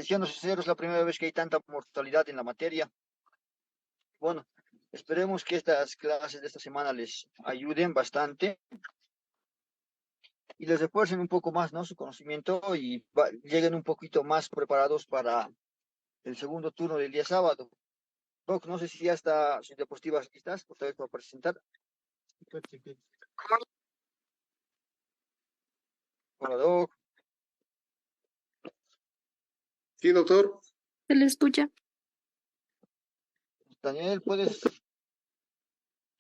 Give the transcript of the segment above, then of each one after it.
siendo sinceros, es la primera vez que hay tanta mortalidad en la materia. Bueno, esperemos que estas clases de esta semana les ayuden bastante y les refuercen un poco más, ¿no? Su conocimiento y lleguen un poquito más preparados para el segundo turno del día sábado. Doc, no sé si ya está sus diapositivas listas, otra vez para presentar. Hola, Doc. Sí, doctor. Se le escucha. Daniel, ¿puedes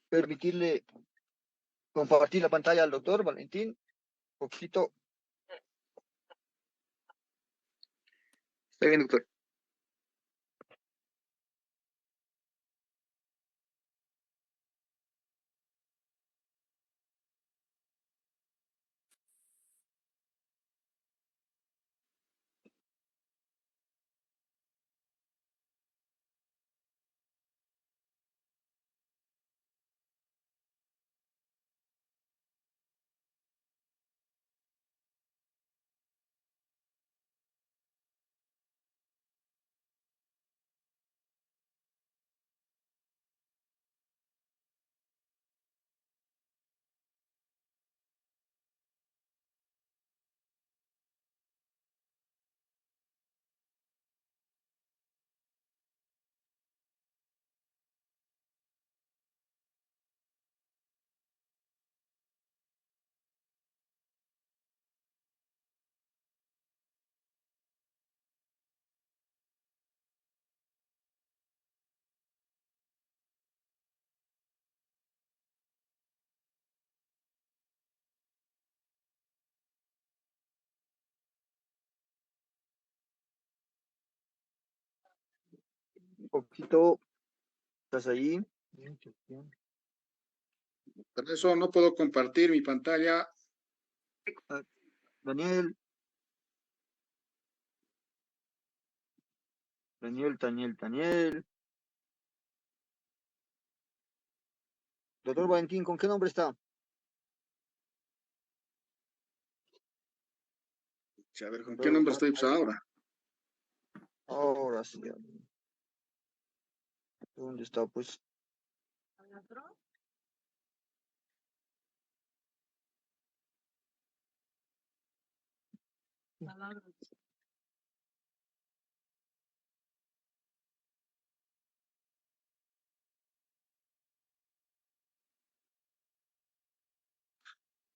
permitirle compartir la pantalla al doctor Valentín? Poquito. Está bien, doctor. Poquito. ¿Estás ahí? Por eso no puedo compartir mi pantalla. Daniel. Daniel. Doctor Valentín, ¿con qué nombre está? A ver, ¿con qué nombre estoy pues ahora? Ahora sí. ¿Dónde está, pues?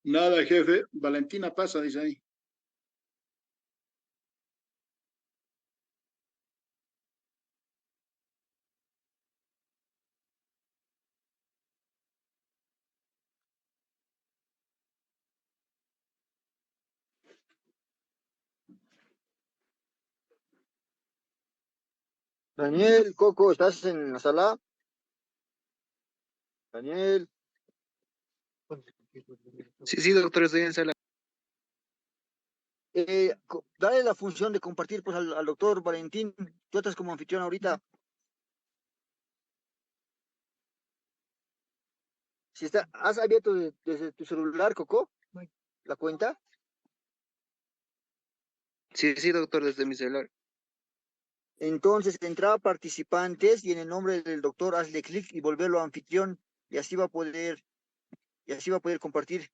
Nada, jefe. Valentina pasa, dice ahí. Daniel, Coco, ¿estás en la sala? Daniel. Sí, doctor, estoy en sala. Dale la función de compartir pues al doctor Valentín. Tú estás como anfitrión ahorita. Si está, ¿has abierto desde tu celular, Coco? ¿La cuenta? Sí, doctor, desde mi celular. Entonces, entra a participantes y en el nombre del doctor hazle clic y volverlo a anfitrión y así va a poder, compartir.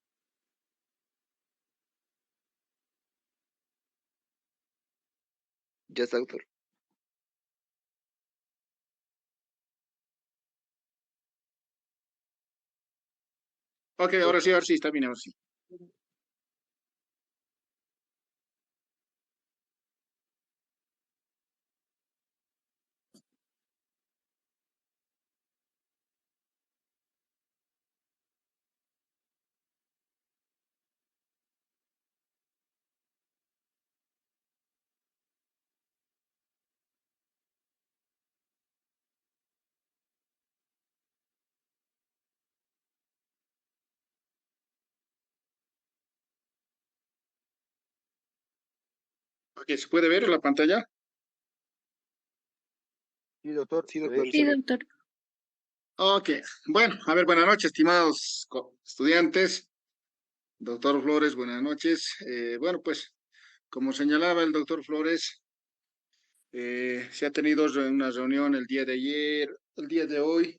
Ya está, doctor. Ok, ahora sí, está bien, ahora sí. Ok, ¿se puede ver la pantalla? Sí, doctor. Sí, doctor. Sí, doctor. Ok, bueno, a ver, buenas noches, estimados estudiantes. Doctor Flores, buenas noches. Bueno, pues, como señalaba el doctor Flores, Se ha tenido una reunión el día de ayer, el día de hoy.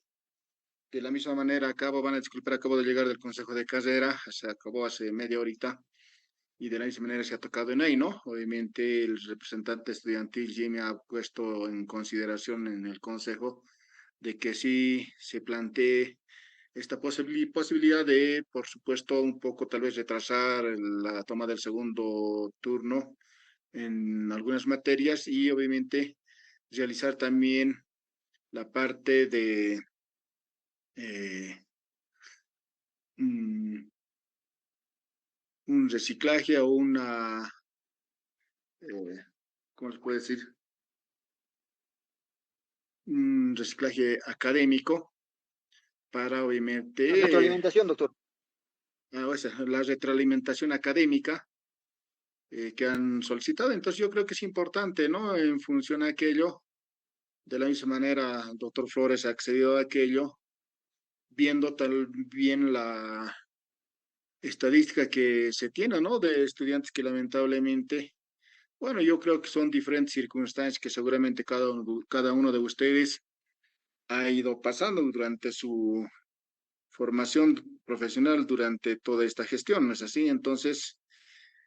De la misma manera, van a disculpar, acabo de llegar del Consejo de Carrera, se acabó hace media horita, y de la misma manera se ha tocado en ahí, ¿no? Obviamente el representante estudiantil Jimmy ha puesto en consideración en el Consejo de que sí se plantee esta posibilidad de, por supuesto, un poco tal vez retrasar la toma del segundo turno en algunas materias y obviamente realizar también la parte de eh, un, un reciclaje o eh, ¿cómo se puede decir? Un reciclaje académico para La obviamente retroalimentación, doctor. o sea, la retroalimentación académica que han solicitado. Entonces yo creo que es importante, ¿no? En función a aquello, de la misma manera, el doctor Flores ha accedido a aquello, viendo bien la estadística que se tiene, ¿no? De estudiantes que lamentablemente, bueno, yo creo que son diferentes circunstancias que seguramente cada uno de ustedes ha ido pasando durante su formación profesional, durante toda esta gestión, ¿no es así? Entonces,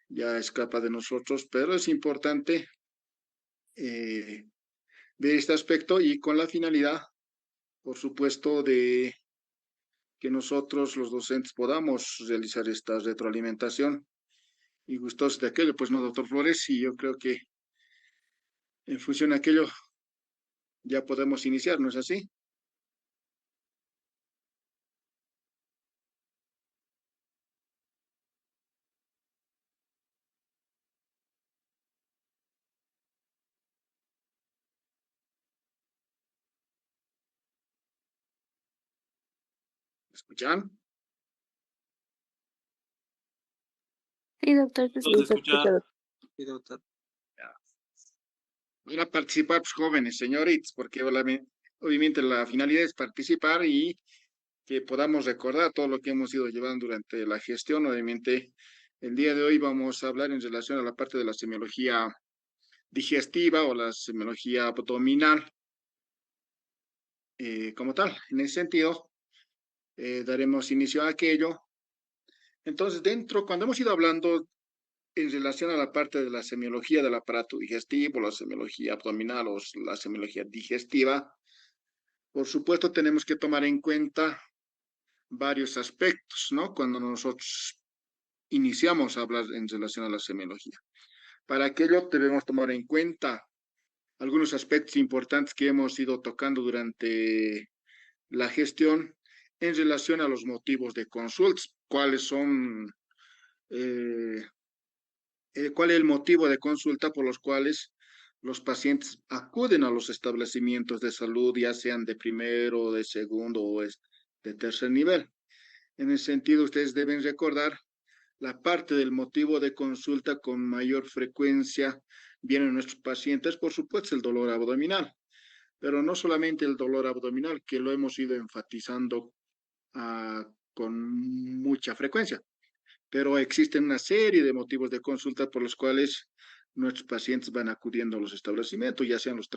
ya escapa de nosotros, pero es importante eh, ver este aspecto y con la finalidad, por supuesto, de que nosotros los docentes podamos realizar esta retroalimentación y gustosos de aquello, pues no, doctor Flores, y yo creo que en función de aquello ya podemos iniciar, ¿no es así? ¿Escuchan? Sí, doctor, te ¿Nos escucho. escucha? Sí, doctor. Ya. Van a participar pues, jóvenes, señoritas, porque obviamente la finalidad es participar y que podamos recordar todo lo que hemos ido llevando durante la gestión. Obviamente, el día de hoy vamos a hablar en relación a la parte de la semiología digestiva o la semiología abdominal como tal. En ese sentido, daremos inicio a aquello. Entonces, cuando hemos ido hablando en relación a la parte de la semiología del aparato digestivo, la semiología abdominal o la semiología digestiva, por supuesto tenemos que tomar en cuenta varios aspectos, ¿no? Cuando nosotros iniciamos a hablar en relación a la semiología. Para aquello debemos tomar en cuenta algunos aspectos importantes que hemos ido tocando durante la gestión en relación a los motivos de consultas, eh, cuál es el motivo de consulta por los cuales los pacientes acuden a los establecimientos de salud, ya sean de primero, de segundo o de tercer nivel. En ese sentido, ustedes deben recordar la parte del motivo de consulta con mayor frecuencia vienen nuestros pacientes, por supuesto, el dolor abdominal, pero no solamente el dolor abdominal, que lo hemos ido enfatizando con mucha frecuencia, pero existen una serie de motivos de consulta por los cuales nuestros pacientes van acudiendo a los establecimientos, ya sean los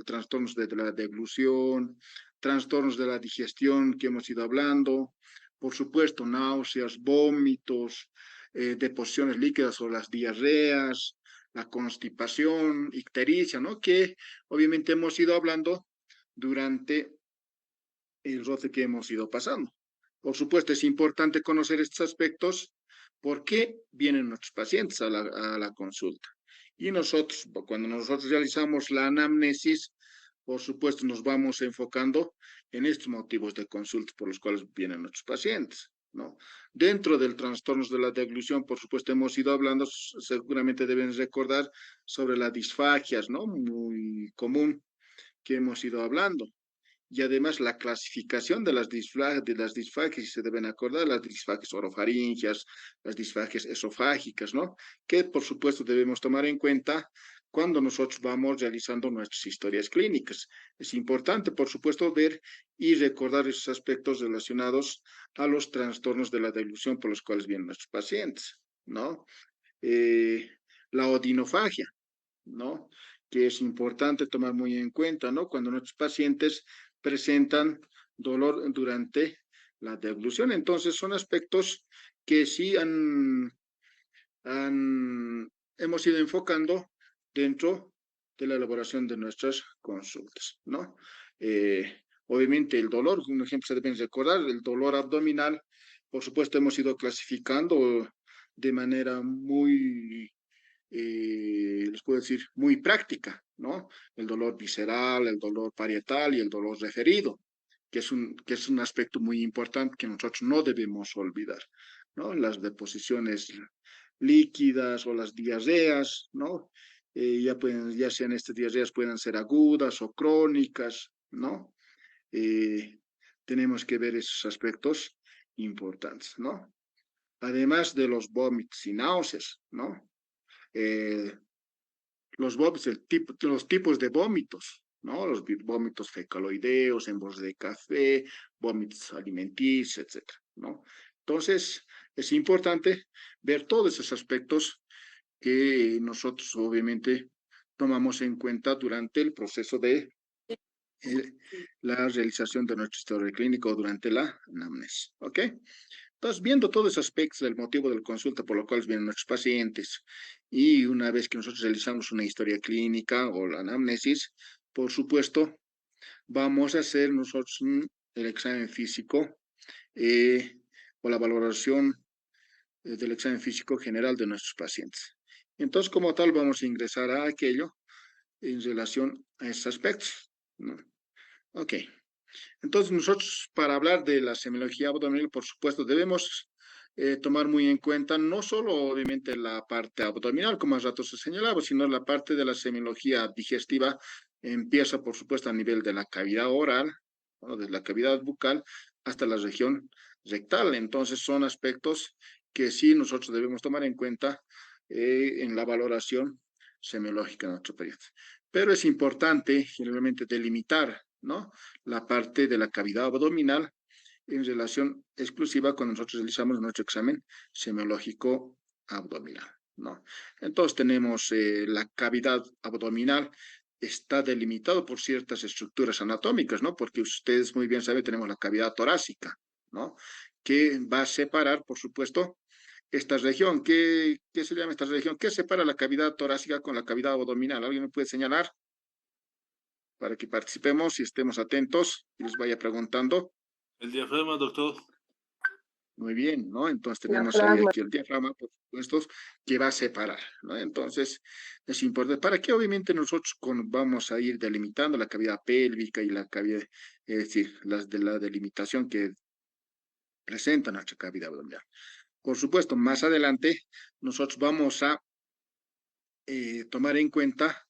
trastornos de la deglución, trastornos de la digestión que hemos ido hablando, por supuesto, náuseas, vómitos, deposiciones líquidas o las diarreas, la constipación, ictericia, ¿no? Que obviamente hemos ido hablando durante el roce que hemos ido pasando. Por supuesto, es importante conocer estos aspectos porque vienen nuestros pacientes a la consulta. Y nosotros, cuando nosotros realizamos la anamnesis, por supuesto, nos vamos enfocando en estos motivos de consulta por los cuales vienen nuestros pacientes, ¿no? Dentro del trastornos de la deglución, por supuesto, hemos ido hablando, seguramente deben recordar, sobre las disfagias, ¿no? Muy común que hemos ido hablando y además la clasificación de las disfagias, se deben acordar, las disfagias orofaringeas, las disfagias esofágicas, ¿no? Que por supuesto debemos tomar en cuenta cuando nosotros vamos realizando nuestras historias clínicas. Es importante, por supuesto, ver y recordar esos aspectos relacionados a los trastornos de la deglución por los cuales vienen nuestros pacientes, ¿no? Eh, la odinofagia, ¿no? que es importante tomar muy en cuenta, ¿no? Cuando nuestros pacientes presentan dolor durante la deglución. Entonces, son aspectos que sí hemos ido enfocando dentro de la elaboración de nuestras consultas, ¿no? Obviamente el dolor, un ejemplo se deben recordar, el dolor abdominal, por supuesto hemos ido clasificando de manera muy, les puedo decir, muy práctica, ¿no? El dolor visceral, el dolor parietal y el dolor referido, que es un aspecto muy importante que nosotros no debemos olvidar, ¿no? Las deposiciones líquidas o las diarreas, ¿no? Ya sean estas diarreas puedan ser agudas o crónicas, ¿no? Eh, tenemos que ver esos aspectos importantes, ¿no? Además de los vómitos y náuseas, ¿no? Eh, los vómitos, los tipos de vómitos, ¿no? Los vómitos fecaloideos, en voz de café, vómitos alimenticios, etcétera, ¿no? Entonces, es importante ver todos esos aspectos que nosotros obviamente tomamos en cuenta durante el proceso de la realización de nuestro historial clínico durante la anamnesis, ¿ok? Entonces, viendo todos esos aspectos del motivo de la consulta por lo cual vienen nuestros pacientes y una vez que nosotros realizamos una historia clínica o la anamnesis, por supuesto, vamos a hacer nosotros el examen físico o la valoración del examen físico general de nuestros pacientes. Entonces, como tal, vamos a ingresar a aquello en relación a estos aspectos, ¿no? Ok. Entonces, nosotros para hablar de la semiología abdominal, por supuesto, debemos tomar muy en cuenta no solo, obviamente, la parte abdominal, como hace rato se señalaba, sino la parte de la semiología digestiva empieza, por supuesto, a nivel de la cavidad oral, ¿no? De la cavidad bucal hasta la región rectal. Entonces, son aspectos que sí nosotros debemos tomar en cuenta en la valoración semiológica de nuestro periodo. Pero es importante, generalmente, delimitar, ¿no? La parte de la cavidad abdominal en relación exclusiva cuando nosotros realizamos nuestro examen semiológico abdominal, ¿no? Entonces tenemos la cavidad abdominal, está delimitado por ciertas estructuras anatómicas, ¿no? Porque ustedes muy bien saben, tenemos la cavidad torácica, ¿no? Que va a separar, por supuesto, esta región. ¿Qué se llama esta región? ¿Qué separa la cavidad torácica con la cavidad abdominal? ¿Alguien me puede señalar? Para que participemos y estemos atentos y les vaya preguntando. El diafragma, doctor. Muy bien, ¿no? Entonces tenemos ahí aquí el diafragma, por supuesto, que va a separar, ¿no? Entonces es importante. ¿Para qué? Obviamente nosotros vamos a ir delimitando la cavidad pélvica y la cavidad, es decir, las de la delimitación que presenta nuestra cavidad abdominal. Por supuesto, más adelante nosotros vamos a tomar en cuenta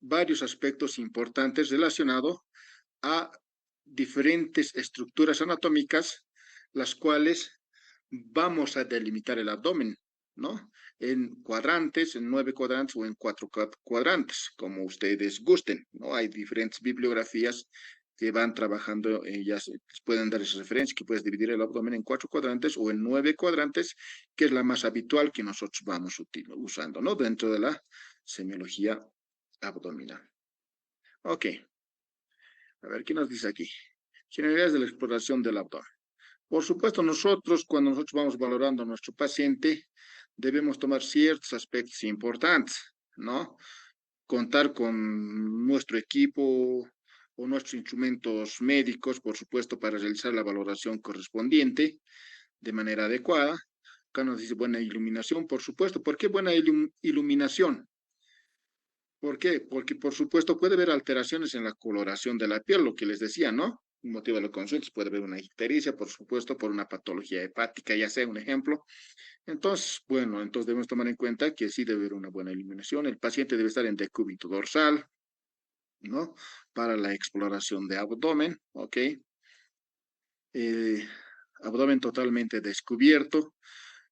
varios aspectos importantes relacionados a diferentes estructuras anatómicas, las cuales vamos a delimitar el abdomen, ¿no? En cuadrantes, en 9 cuadrantes o en 4 cuadrantes, como ustedes gusten, ¿no? Hay diferentes bibliografías que van trabajando, pueden dar esas referencias, que puedes dividir el abdomen en 4 cuadrantes o en 9 cuadrantes, que es la más habitual que nosotros vamos usando, ¿no? Dentro de la semiología abdominal. Ok. A ver, ¿qué nos dice aquí? Generalidades de la exploración del abdomen. Por supuesto, cuando nosotros vamos valorando a nuestro paciente, debemos tomar ciertos aspectos importantes, ¿no? Contar con nuestro equipo o nuestros instrumentos médicos, por supuesto, para realizar la valoración correspondiente de manera adecuada. Acá nos dice buena iluminación, por supuesto. ¿Por qué buena iluminación? ¿Por qué? Porque, por supuesto, puede haber alteraciones en la coloración de la piel, lo que les decía, ¿no? Un motivo de la consulta puede haber una ictericia, por supuesto, por una patología hepática, ya sea un ejemplo. Entonces, bueno, entonces debemos tomar en cuenta que sí debe haber una buena iluminación. El paciente debe estar en decúbito dorsal, ¿no? Para la exploración de abdomen, ¿ok? Eh, abdomen totalmente descubierto.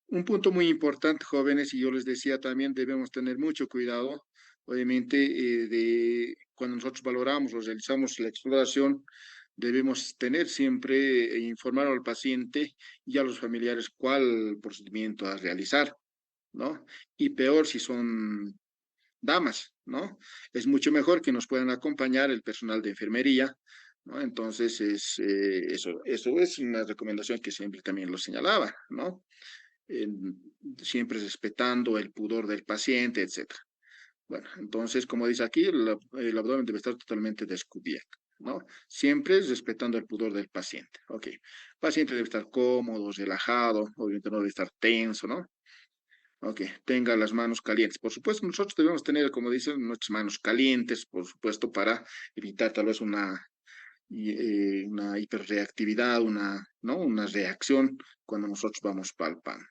Un punto muy importante, jóvenes, y yo les decía también, debemos tener mucho cuidado, obviamente, cuando nosotros valoramos o realizamos la exploración, debemos tener siempre informar al paciente y a los familiares cuál procedimiento a realizar, ¿no? Y peor si son damas, ¿no? Es mucho mejor que nos puedan acompañar el personal de enfermería, ¿no? Entonces, eso es una recomendación que siempre también lo señalaba, ¿no? Siempre respetando el pudor del paciente, etcétera. Bueno, entonces, como dice aquí, el abdomen debe estar totalmente descubierto, ¿no? Siempre respetando el pudor del paciente. Ok. El paciente debe estar cómodo, relajado, obviamente no debe estar tenso, ¿no? Ok, tenga las manos calientes. Por supuesto, nosotros debemos tener, como dicen, nuestras manos calientes, por supuesto, para evitar tal vez una hiperreactividad, ¿no? Una reacción cuando nosotros vamos palpando.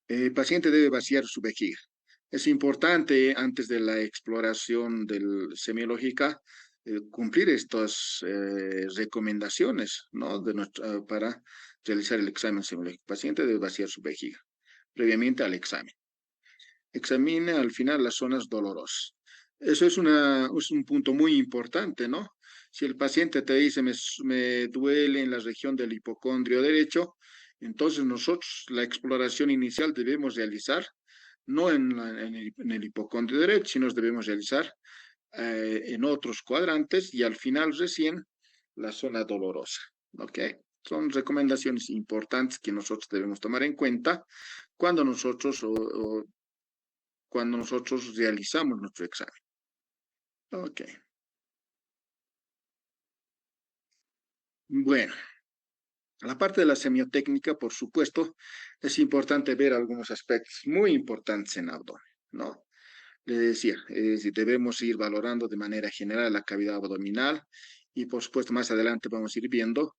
El paciente debe vaciar su vejiga. Es importante, antes de la exploración semiológica, cumplir estas recomendaciones, ¿no? Para realizar el examen semiológico. El paciente debe vaciar su vejiga previamente al examen. Examine al final las zonas dolorosas. Eso es un punto muy importante, ¿no? Si el paciente te dice, me duele en la región del hipocondrio derecho, entonces nosotros la exploración inicial debemos realizar, no en el hipocondrio derecho, sino debemos realizar en otros cuadrantes y al final recién la zona dolorosa, ¿ok? Son recomendaciones importantes que nosotros debemos tomar en cuenta cuando cuando nosotros realizamos nuestro examen. Ok. Bueno, la parte de la semiotécnica, por supuesto, es importante ver algunos aspectos muy importantes en abdomen, ¿no? Le decía, debemos ir valorando de manera general la cavidad abdominal y, por supuesto, más adelante vamos a ir viendo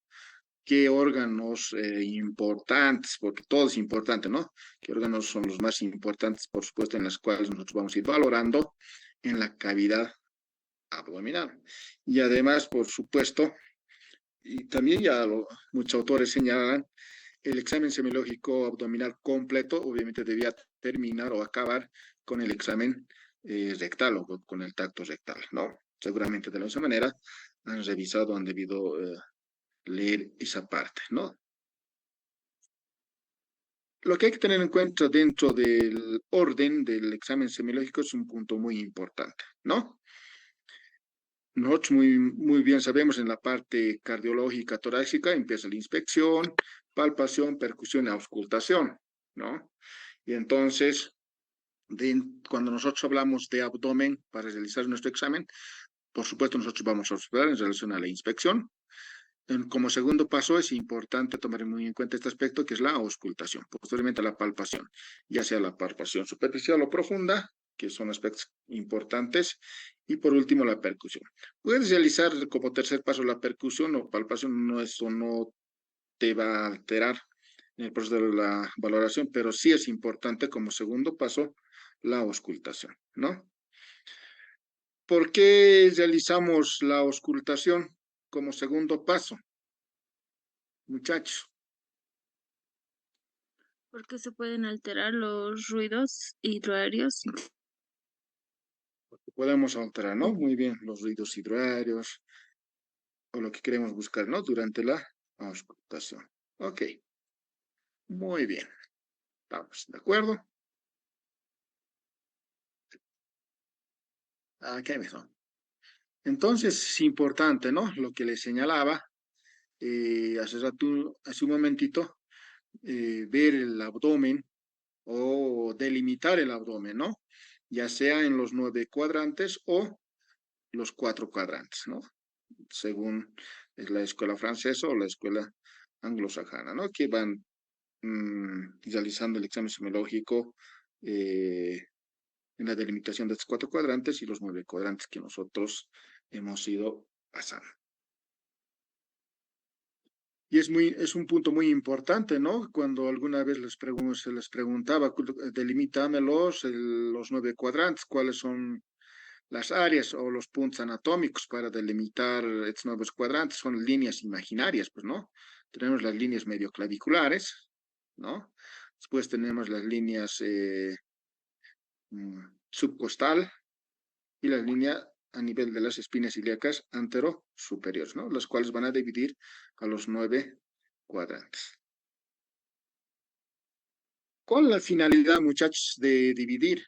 qué órganos importantes, porque todo es importante, ¿no? ¿Qué órganos son los más importantes, por supuesto, en los cuales nosotros vamos a ir valorando en la cavidad abdominal? Y además, por supuesto, y también muchos autores señalan, el examen semiológico abdominal completo obviamente debía terminar o acabar con el examen rectal o con el tacto rectal, ¿no? Seguramente de la misma manera han revisado, han debido leer esa parte, ¿no? Lo que hay que tener en cuenta dentro del orden del examen semiológico es un punto muy importante, ¿no? Nosotros muy bien sabemos en la parte cardiológica torácica empieza la inspección, palpación, percusión y auscultación, ¿no? Y entonces, cuando nosotros hablamos de abdomen para realizar nuestro examen, por supuesto nosotros vamos a observar en relación a la inspección. Como segundo paso es importante tomar muy en cuenta este aspecto que es la auscultación, posteriormente la palpación, ya sea la palpación superficial o profunda, que son aspectos importantes, y por último la percusión. Puedes realizar como tercer paso la percusión o palpación, eso no te va a alterar en el proceso de la valoración, pero sí es importante como segundo paso la auscultación, ¿no? ¿Por qué realizamos la auscultación como segundo paso, muchachos? Porque se pueden alterar los ruidos hidroaéreos. Podemos alterar, ¿no? Muy bien, los ruidos hidroaéreos o lo que queremos buscar, ¿no? Durante la auscultación. Ok, muy bien. Estamos de acuerdo. Aquí mismo. Entonces, es importante, ¿no? Lo que les señalaba hace un momentito, ver el abdomen o delimitar el abdomen, ¿no? Ya sea en los 9 cuadrantes o los 4 cuadrantes, ¿no? Según la escuela francesa o la escuela anglosajana, ¿no? Que van realizando el examen semiológico en la delimitación de estos 4 cuadrantes y los 9 cuadrantes que nosotros hemos ido pasando. Y es un punto muy importante, ¿no? Cuando alguna vez se les preguntaba, delimítamelos los 9 cuadrantes, cuáles son las áreas o los puntos anatómicos para delimitar estos nuevos cuadrantes, son líneas imaginarias, pues, ¿no? Tenemos las líneas medioclaviculares, ¿no? Después tenemos las líneas subcostal y las líneas a nivel de las espinas ilíacas antero-superiores, ¿no? Las cuales van a dividir a los 9 cuadrantes. ¿Cuál es la finalidad, muchachos, de dividir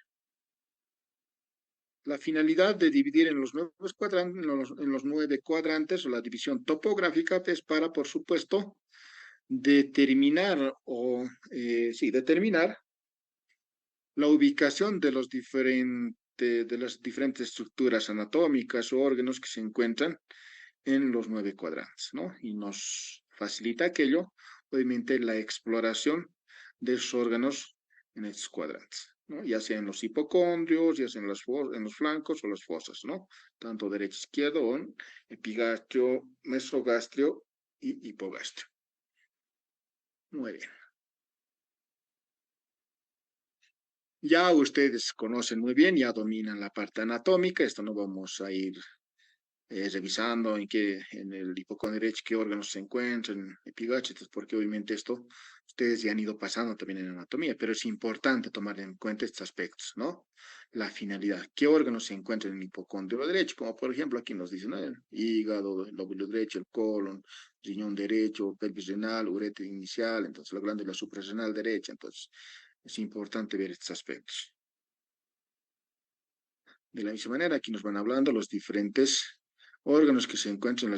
la finalidad de dividir en los nueve cuadrantes, o la división topográfica, es para, por supuesto, determinar determinar la ubicación de de las diferentes estructuras anatómicas o órganos que se encuentran en los nueve cuadrantes, ¿no? Y nos facilita aquello, obviamente, la exploración de esos órganos en estos cuadrantes, ¿no? Ya sea en los hipocondrios, ya sea en en los flancos o las fosas, ¿no? Tanto derecho, izquierdo, o en epigastrio, mesogastrio y hipogastrio. Muy bien. Ya ustedes conocen muy bien, ya dominan la parte anatómica, esto no vamos a ir revisando en el hipocondrio derecho qué órganos se encuentran, epigástritos, porque obviamente esto ustedes ya han ido pasando también en anatomía, pero es importante tomar en cuenta estos aspectos, ¿no? La finalidad, qué órganos se encuentran en el hipocondrio derecho, como por ejemplo aquí nos dicen, ¿no? El hígado, el lóbulo derecho, el colon, riñón derecho, pelvis renal, uretra inicial, entonces la glándula suprarrenal derecha, entonces es importante ver estos aspectos. De la misma manera, aquí nos van hablando los diferentes órganos que se encuentran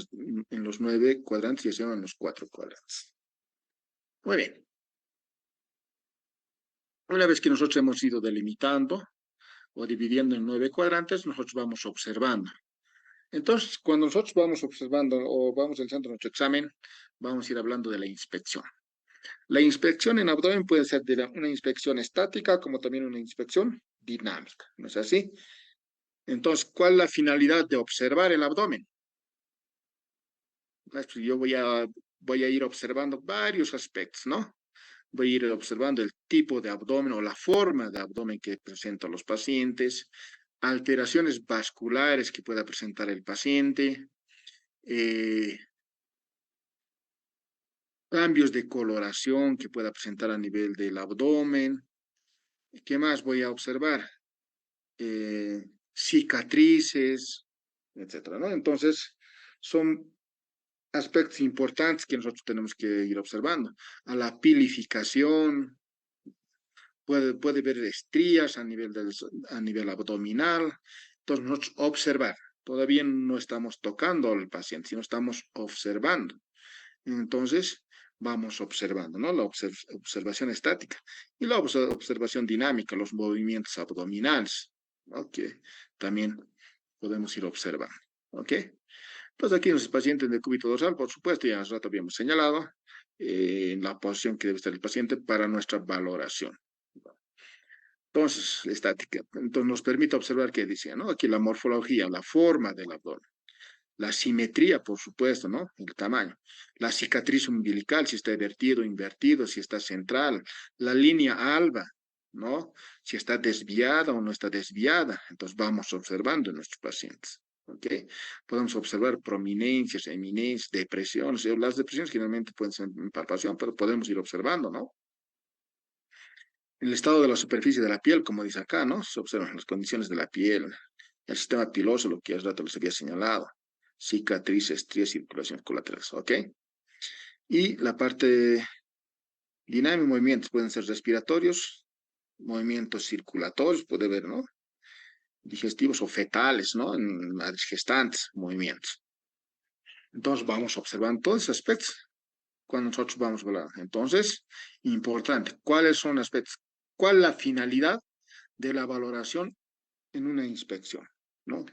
en los nueve cuadrantes, ya se llaman los cuatro cuadrantes. Muy bien. Una vez que nosotros hemos ido delimitando o dividiendo en nueve cuadrantes, nosotros vamos observando. Entonces, cuando nosotros vamos observando o vamos realizando nuestro examen, vamos a ir hablando de la inspección. La inspección en abdomen puede ser una inspección estática como también una inspección dinámica, ¿no es así? Entonces, ¿cuál es la finalidad de observar el abdomen? Yo voy a ir observando varios aspectos, ¿no? Voy a ir observando el tipo de abdomen o la forma de abdomen que presentan los pacientes, alteraciones vasculares que pueda presentar el paciente, cambios de coloración que pueda presentar a nivel del abdomen. ¿Qué más voy a observar? Cicatrices, etcétera, ¿no? Entonces, son aspectos importantes que nosotros tenemos que ir observando. A la pilificación, puede ver estrías a nivel abdominal. Entonces, nosotros observar. Todavía no estamos tocando al paciente, sino estamos observando. Entonces, vamos observando, ¿no? La observación estática y la observación dinámica, los movimientos abdominales, ¿no? Que también podemos ir observando, ¿ok? Entonces, aquí en los pacientes de cúbito dorsal, por supuesto, ya hace rato habíamos señalado la posición que debe estar el paciente para nuestra valoración. Entonces, la estática. Entonces, nos permite observar qué decía, ¿no? Aquí la morfología, la forma del abdomen. La simetría, por supuesto, ¿no? El tamaño. La cicatriz umbilical, si está vertido o invertido, si está central. La línea alba, ¿no? Si está desviada o no está desviada. Entonces, vamos observando en nuestros pacientes. ¿Ok? Podemos observar prominencias, eminencias, depresiones. Las depresiones generalmente pueden ser en palpación, pero podemos ir observando, ¿no? El estado de la superficie de la piel, como dice acá, ¿no? Se observan las condiciones de la piel, el sistema piloso, lo que hace rato les había señalado, cicatrices, estrías, circulaciones colaterales, ¿ok? Y la parte dinámica, movimientos pueden ser respiratorios, movimientos circulatorios, puede ver, ¿no? Digestivos o fetales, ¿no? En las gestantes, movimientos. Entonces vamos observando todos esos aspectos cuando nosotros vamos a hablar. Entonces, importante, ¿cuáles son los aspectos? ¿Cuál es la finalidad de la valoración en una inspección, ¿no?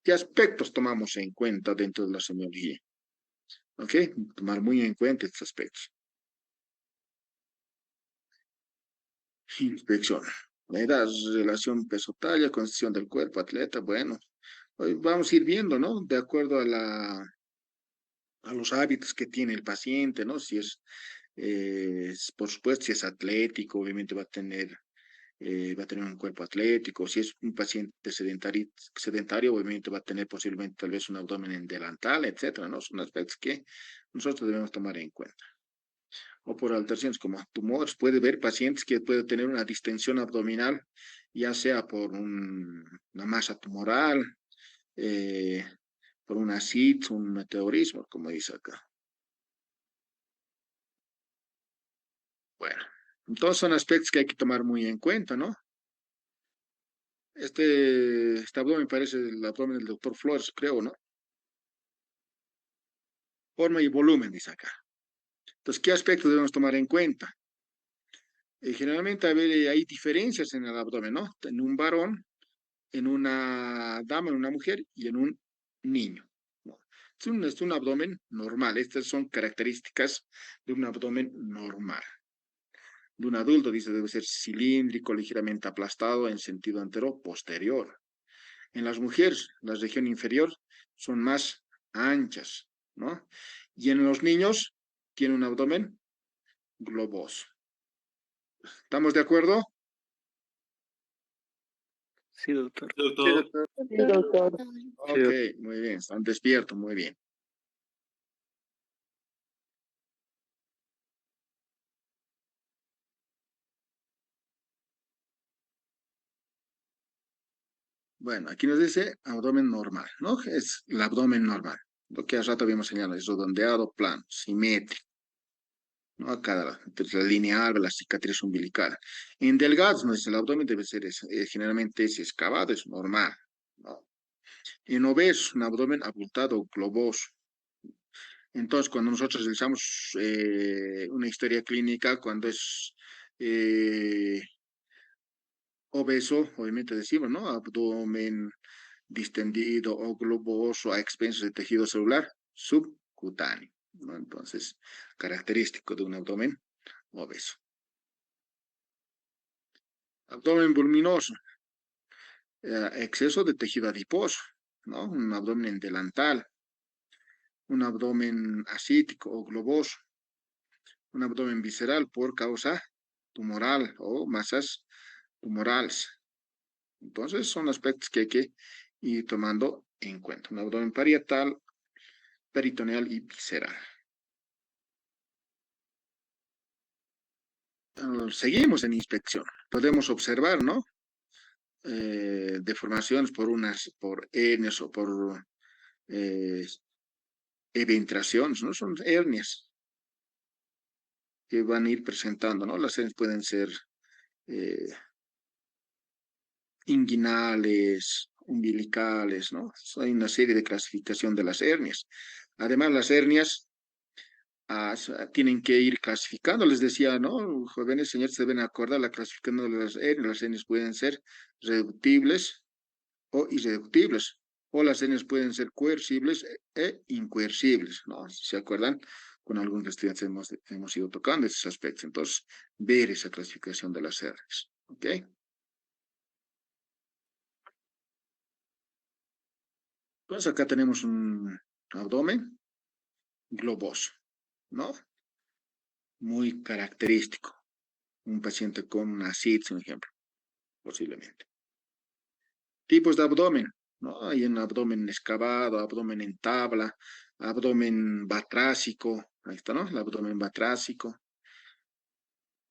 ¿Qué aspectos tomamos en cuenta dentro de la semiología? ¿Ok? Tomar muy en cuenta estos aspectos. Inspección. La edad, relación peso-talla, constitución del cuerpo, atleta, bueno. Hoy vamos a ir viendo, ¿no? De acuerdo a los hábitos que tiene el paciente, ¿no? Si por supuesto, si es atlético, obviamente va a tener un cuerpo atlético. Si es un paciente sedentario, obviamente va a tener posiblemente tal vez un abdomen en delantal, etcétera, ¿no? Son aspectos que nosotros debemos tomar en cuenta. O por alteraciones como tumores, puede haber pacientes que pueden tener una distensión abdominal, ya sea por una masa tumoral, eh, por una CIT, un meteorismo, como dice acá. Bueno, entonces son aspectos que hay que tomar muy en cuenta, ¿no? Este abdomen parece el abdomen del doctor Flores, creo, ¿no? Forma y volumen, dice acá. Entonces, ¿qué aspectos debemos tomar en cuenta? Generalmente hay diferencias en el abdomen, ¿no? En un varón, en una dama, en una mujer y en un niño, ¿no? Es un abdomen normal. Estas son características de un abdomen normal. De un adulto, dice, debe ser cilíndrico, ligeramente aplastado en sentido antero-posterior. En las mujeres, la región inferior son más anchas, ¿no? Y en los niños tiene un abdomen globoso. ¿Estamos de acuerdo? Sí, doctor. Doctor, Sí, doctor. Ok, muy bien, están despiertos, muy bien. Bueno, aquí nos dice abdomen normal, ¿no? Es el abdomen normal. Lo que hace rato habíamos señalado, es redondeado, plano, simétrico, ¿no? A cada lado, entre la línea alba, la cicatriz umbilical. En delgados, ¿no? El abdomen debe ser, generalmente es excavado, es normal, ¿no? En obesos, un abdomen abultado, globoso. Entonces, cuando nosotros realizamos una historia clínica, cuando es eh, obeso, obviamente decimos, ¿no? Abdomen distendido o globoso a expensas de tejido celular subcutáneo, ¿no? Entonces, característico de un abdomen obeso. Abdomen voluminoso, exceso de tejido adiposo, ¿no? Un abdomen delantal, un abdomen ascítico o globoso, un abdomen visceral por causa tumoral o masas tumorales. Entonces, son aspectos que hay que ir tomando en cuenta. Un abdomen parietal, peritoneal y visceral. Seguimos en inspección. Podemos observar, ¿no? Deformaciones por hernias o por eh, eventraciones, ¿no? Son hernias que van a ir presentando, ¿no? Las hernias pueden ser eh, inguinales, umbilicales, ¿no? Hay una serie de clasificación de las hernias. Además, las hernias tienen que ir clasificando. Les decía, ¿no? Jóvenes señores deben acordar la clasificación de las hernias. Las hernias pueden ser reductibles o irreductibles, o las hernias pueden ser coercibles e incoercibles, ¿no? Si se acuerdan, con algunos estudiantes hemos ido tocando esos aspectos. Entonces, ver esa clasificación de las hernias, ¿ok? Entonces, acá tenemos un abdomen globoso, ¿no? Muy característico. Un paciente con una ascites, un ejemplo, posiblemente. Tipos de abdomen, ¿no? Hay un abdomen excavado, abdomen en tabla, abdomen batrácico, ahí está, ¿no? El abdomen batrácico.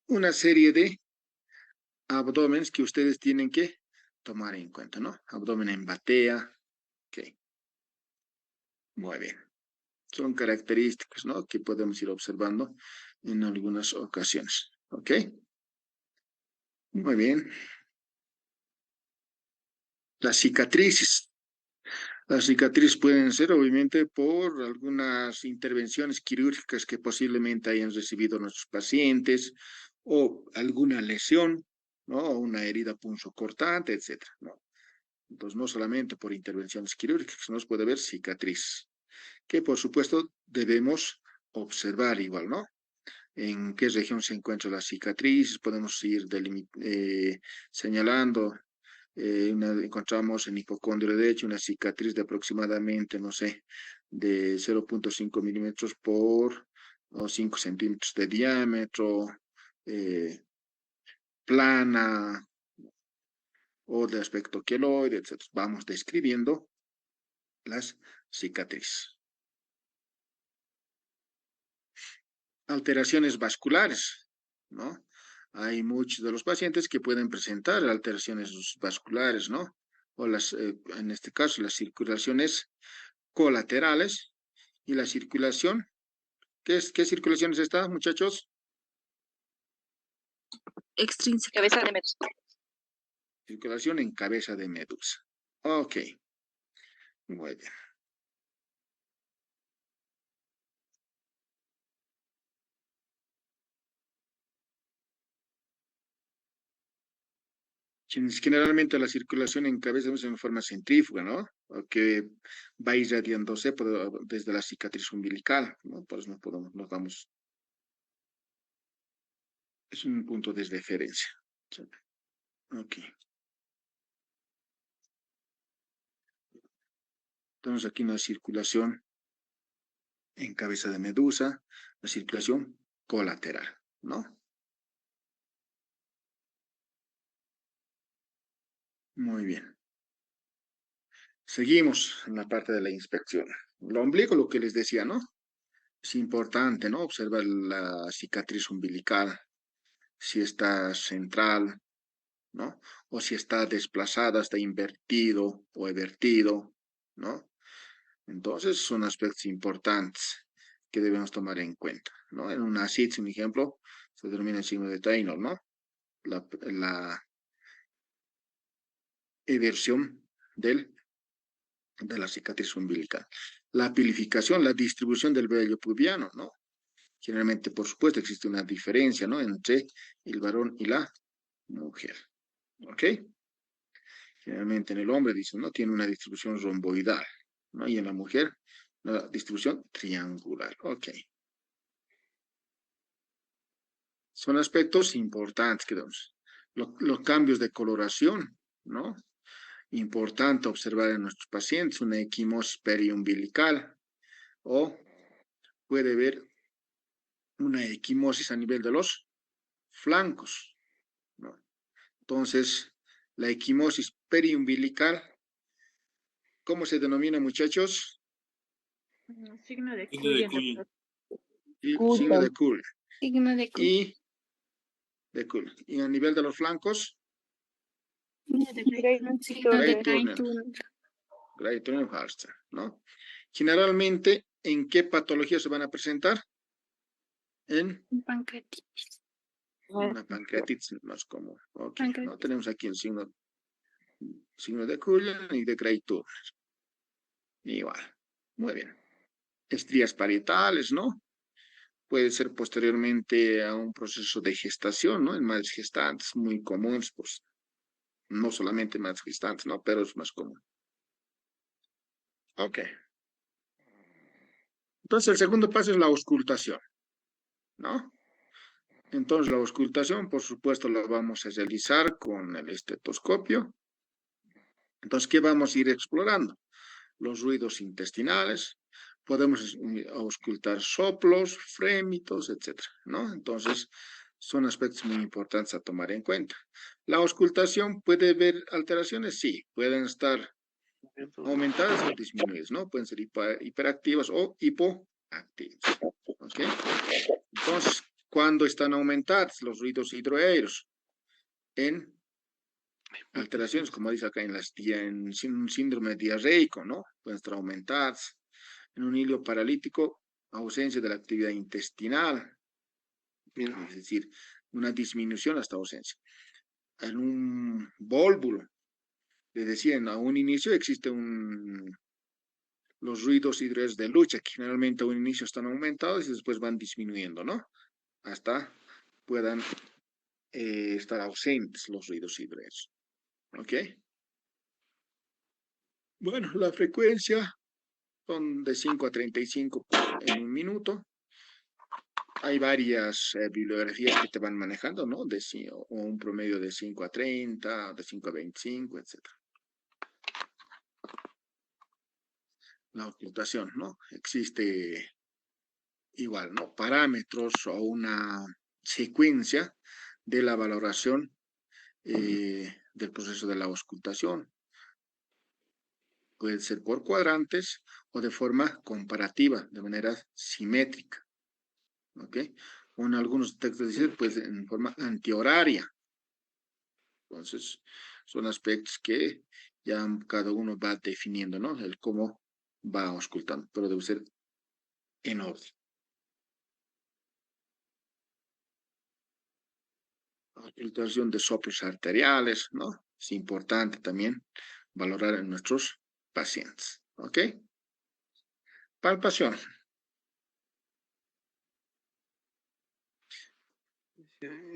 Una serie de abdómenes que ustedes tienen que tomar en cuenta, ¿no? Abdomen en batea, ok, muy bien. Son características, ¿no? Que podemos ir observando en algunas ocasiones, ¿ok? Muy bien. Las cicatrices. Las cicatrices pueden ser, obviamente, por algunas intervenciones quirúrgicas que posiblemente hayan recibido nuestros pacientes o alguna lesión, ¿no? Una herida punzocortante, etcétera, ¿no? Entonces, no solamente por intervenciones quirúrgicas, nos puede haber cicatriz, que por supuesto debemos observar igual, ¿no? En qué región se encuentra la cicatriz, podemos ir señalando encontramos en hipocondrio derecho una cicatriz de aproximadamente, no sé, de 0.5 milímetros por o 5 centímetros de diámetro, eh, plana o de aspecto queloide, etc. Vamos describiendo las cicatrices. Alteraciones vasculares, ¿no? Hay muchos de los pacientes que pueden presentar alteraciones vasculares, ¿no? O en este caso, las circulaciones colaterales y la circulación. ¿Qué circulación es esta, muchachos? Extrínseca. Cabeza de metro. Circulación en cabeza de medusa. Ok, muy bien. Generalmente la circulación en cabeza es en forma centrífuga, ¿no? O que va irradiándose desde la cicatriz umbilical, ¿no? Por eso nos vamos, es un punto de referencia. Ok. Tenemos aquí una circulación en cabeza de medusa, la circulación colateral, ¿no? Muy bien. Seguimos en la parte de la inspección. El ombligo, lo que les decía, ¿no? Es importante, ¿no? Observar la cicatriz umbilical, si está central, ¿no? O si está desplazada, está invertido o evertido, ¿no? Entonces son aspectos importantes que debemos tomar en cuenta, ¿no? En una CITS, un ejemplo, se denomina el signo de Taylor, ¿no? La eversión de la cicatriz umbilical. La pilificación, la distribución del vello pubiano, ¿no? Generalmente, por supuesto, existe una diferencia, ¿no? Entre el varón y la mujer, ¿ok? Generalmente en el hombre, dicen, ¿no? Tiene una distribución romboidal, ¿no? Y en la mujer, la distribución triangular, ¿ok? Son aspectos importantes que vemos. Los cambios de coloración, ¿no? Importante observar en nuestros pacientes una equimosis periumbilical o puede haber una equimosis a nivel de los flancos, ¿no? Entonces, la equimosis periumbilical, ¿cómo se denomina, muchachos? Signo de Signo de Cullen, Cuyen. doctor. Signo de Kuhl. Signo de Cullen. Y de Kuhl. Y a nivel de los flancos, Signo de Gray Turner. Gray Turner Harster, ¿no? Generalmente, ¿en qué patología se van a presentar? En Pancreatitis. una pancreatitis más común. Ok, ¿no? Pancreatitis. Tenemos aquí el signo de Cullen y de Gray Turner. Igual. Muy bien. Estrías parietales, ¿no? Puede ser posteriormente a un proceso de gestación, ¿no? En madres gestantes, muy comunes, pues, no solamente en madres gestantes, ¿no? Pero es más común. Ok. Entonces, el segundo paso es la auscultación, ¿no? Entonces, la auscultación, por supuesto, la vamos a realizar con el estetoscopio. Entonces, ¿qué vamos a ir explorando? Los ruidos intestinales, podemos auscultar soplos, frémitos, etcétera, ¿no? Entonces, son aspectos muy importantes a tomar en cuenta. La auscultación puede haber alteraciones, sí, pueden estar aumentadas o disminuidas, ¿no? Pueden ser hiperactivas o hipoactivas, ¿ok? Entonces, cuando están aumentadas los ruidos hidroaéreos en alteraciones, como dice acá, en un síndrome diarreico, ¿no? Pueden estar aumentadas. En un hilo paralítico, ausencia de la actividad intestinal, es decir, una disminución hasta ausencia. En un vólvulo, les decía, a un inicio existe los ruidos hidroaéreos de lucha, que generalmente a un inicio están aumentados y después van disminuyendo, ¿no? Hasta puedan estar ausentes los ruidos hidroaéreos. ¿Ok? Bueno, la frecuencia son de 5 a 35 en un minuto. Hay varias bibliografías que te van manejando, ¿no? O un promedio de 5 a 30, de 5 a 25, etc. La ocultación, ¿no? Existe igual, ¿no? Parámetros o una secuencia de la valoración del proceso de la auscultación. Puede ser por cuadrantes o de forma comparativa, de manera simétrica. ¿Ok? O en algunos textos dicen, pues en forma antihoraria. Entonces, son aspectos que ya cada uno va definiendo, ¿no? El cómo va auscultando, pero debe ser en orden. Auscultación de soplos arteriales, ¿no? Es importante también valorar en nuestros pacientes. ¿Ok? Palpación.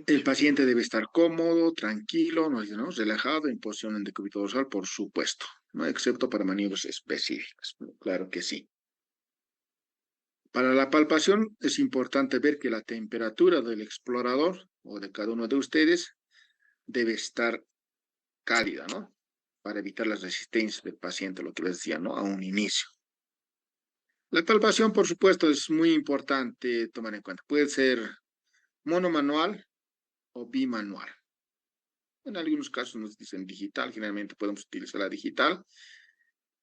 El paciente debe estar cómodo, tranquilo, ¿no? Relajado, en posición en decúbito dorsal, por supuesto, ¿no? Excepto para maniobras específicas. Claro que sí. Para la palpación es importante ver que la temperatura del explorador o de cada uno de ustedes debe estar cálida, ¿no? Para evitar las resistencias del paciente, lo que les decía, ¿no? A un inicio. La palpación, por supuesto, es muy importante tomar en cuenta. Puede ser monomanual o bimanual. En algunos casos nos dicen digital, generalmente podemos utilizar la digital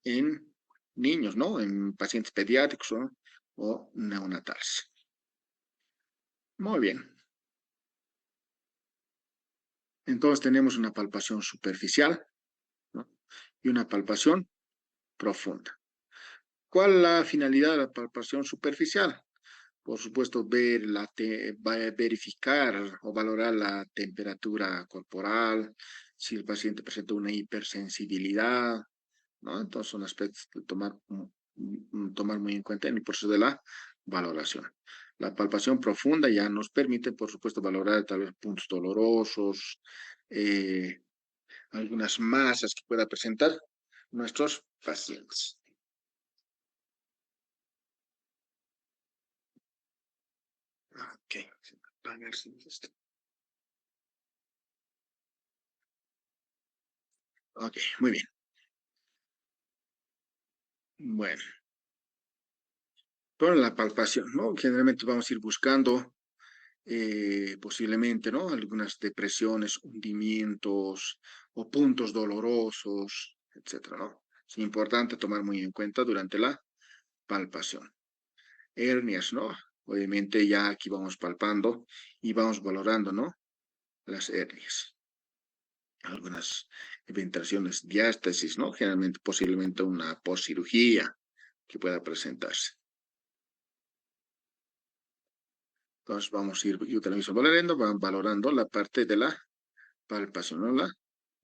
en niños, ¿no? En pacientes pediátricos, ¿no? O neonatales. Muy bien. Entonces tenemos una palpación superficial, ¿no? Y una palpación profunda. ¿Cuál es la finalidad de la palpación superficial? Por supuesto, verificar o valorar la temperatura corporal, si el paciente presenta una hipersensibilidad, ¿no? Entonces son aspectos de tomar muy en cuenta en el proceso de la valoración. La palpación profunda ya nos permite, por supuesto, valorar tal vez puntos dolorosos, algunas masas que pueda presentar nuestros pacientes. Ok, a ver si esto. Ok, muy bien. Bueno, con la palpación, ¿no? Generalmente vamos a ir buscando posiblemente, ¿no? Algunas depresiones, hundimientos o puntos dolorosos, etcétera, ¿no? Es importante tomar muy en cuenta durante la palpación. Hernias, ¿no? Obviamente ya aquí vamos palpando y vamos valorando, ¿no? Las hernias. Algunas eventuaciones, diástasis, ¿no? Generalmente, posiblemente una poscirugía que pueda presentarse. Entonces vamos a ir, yo también estoy valorando la parte de la palpación, ¿no? El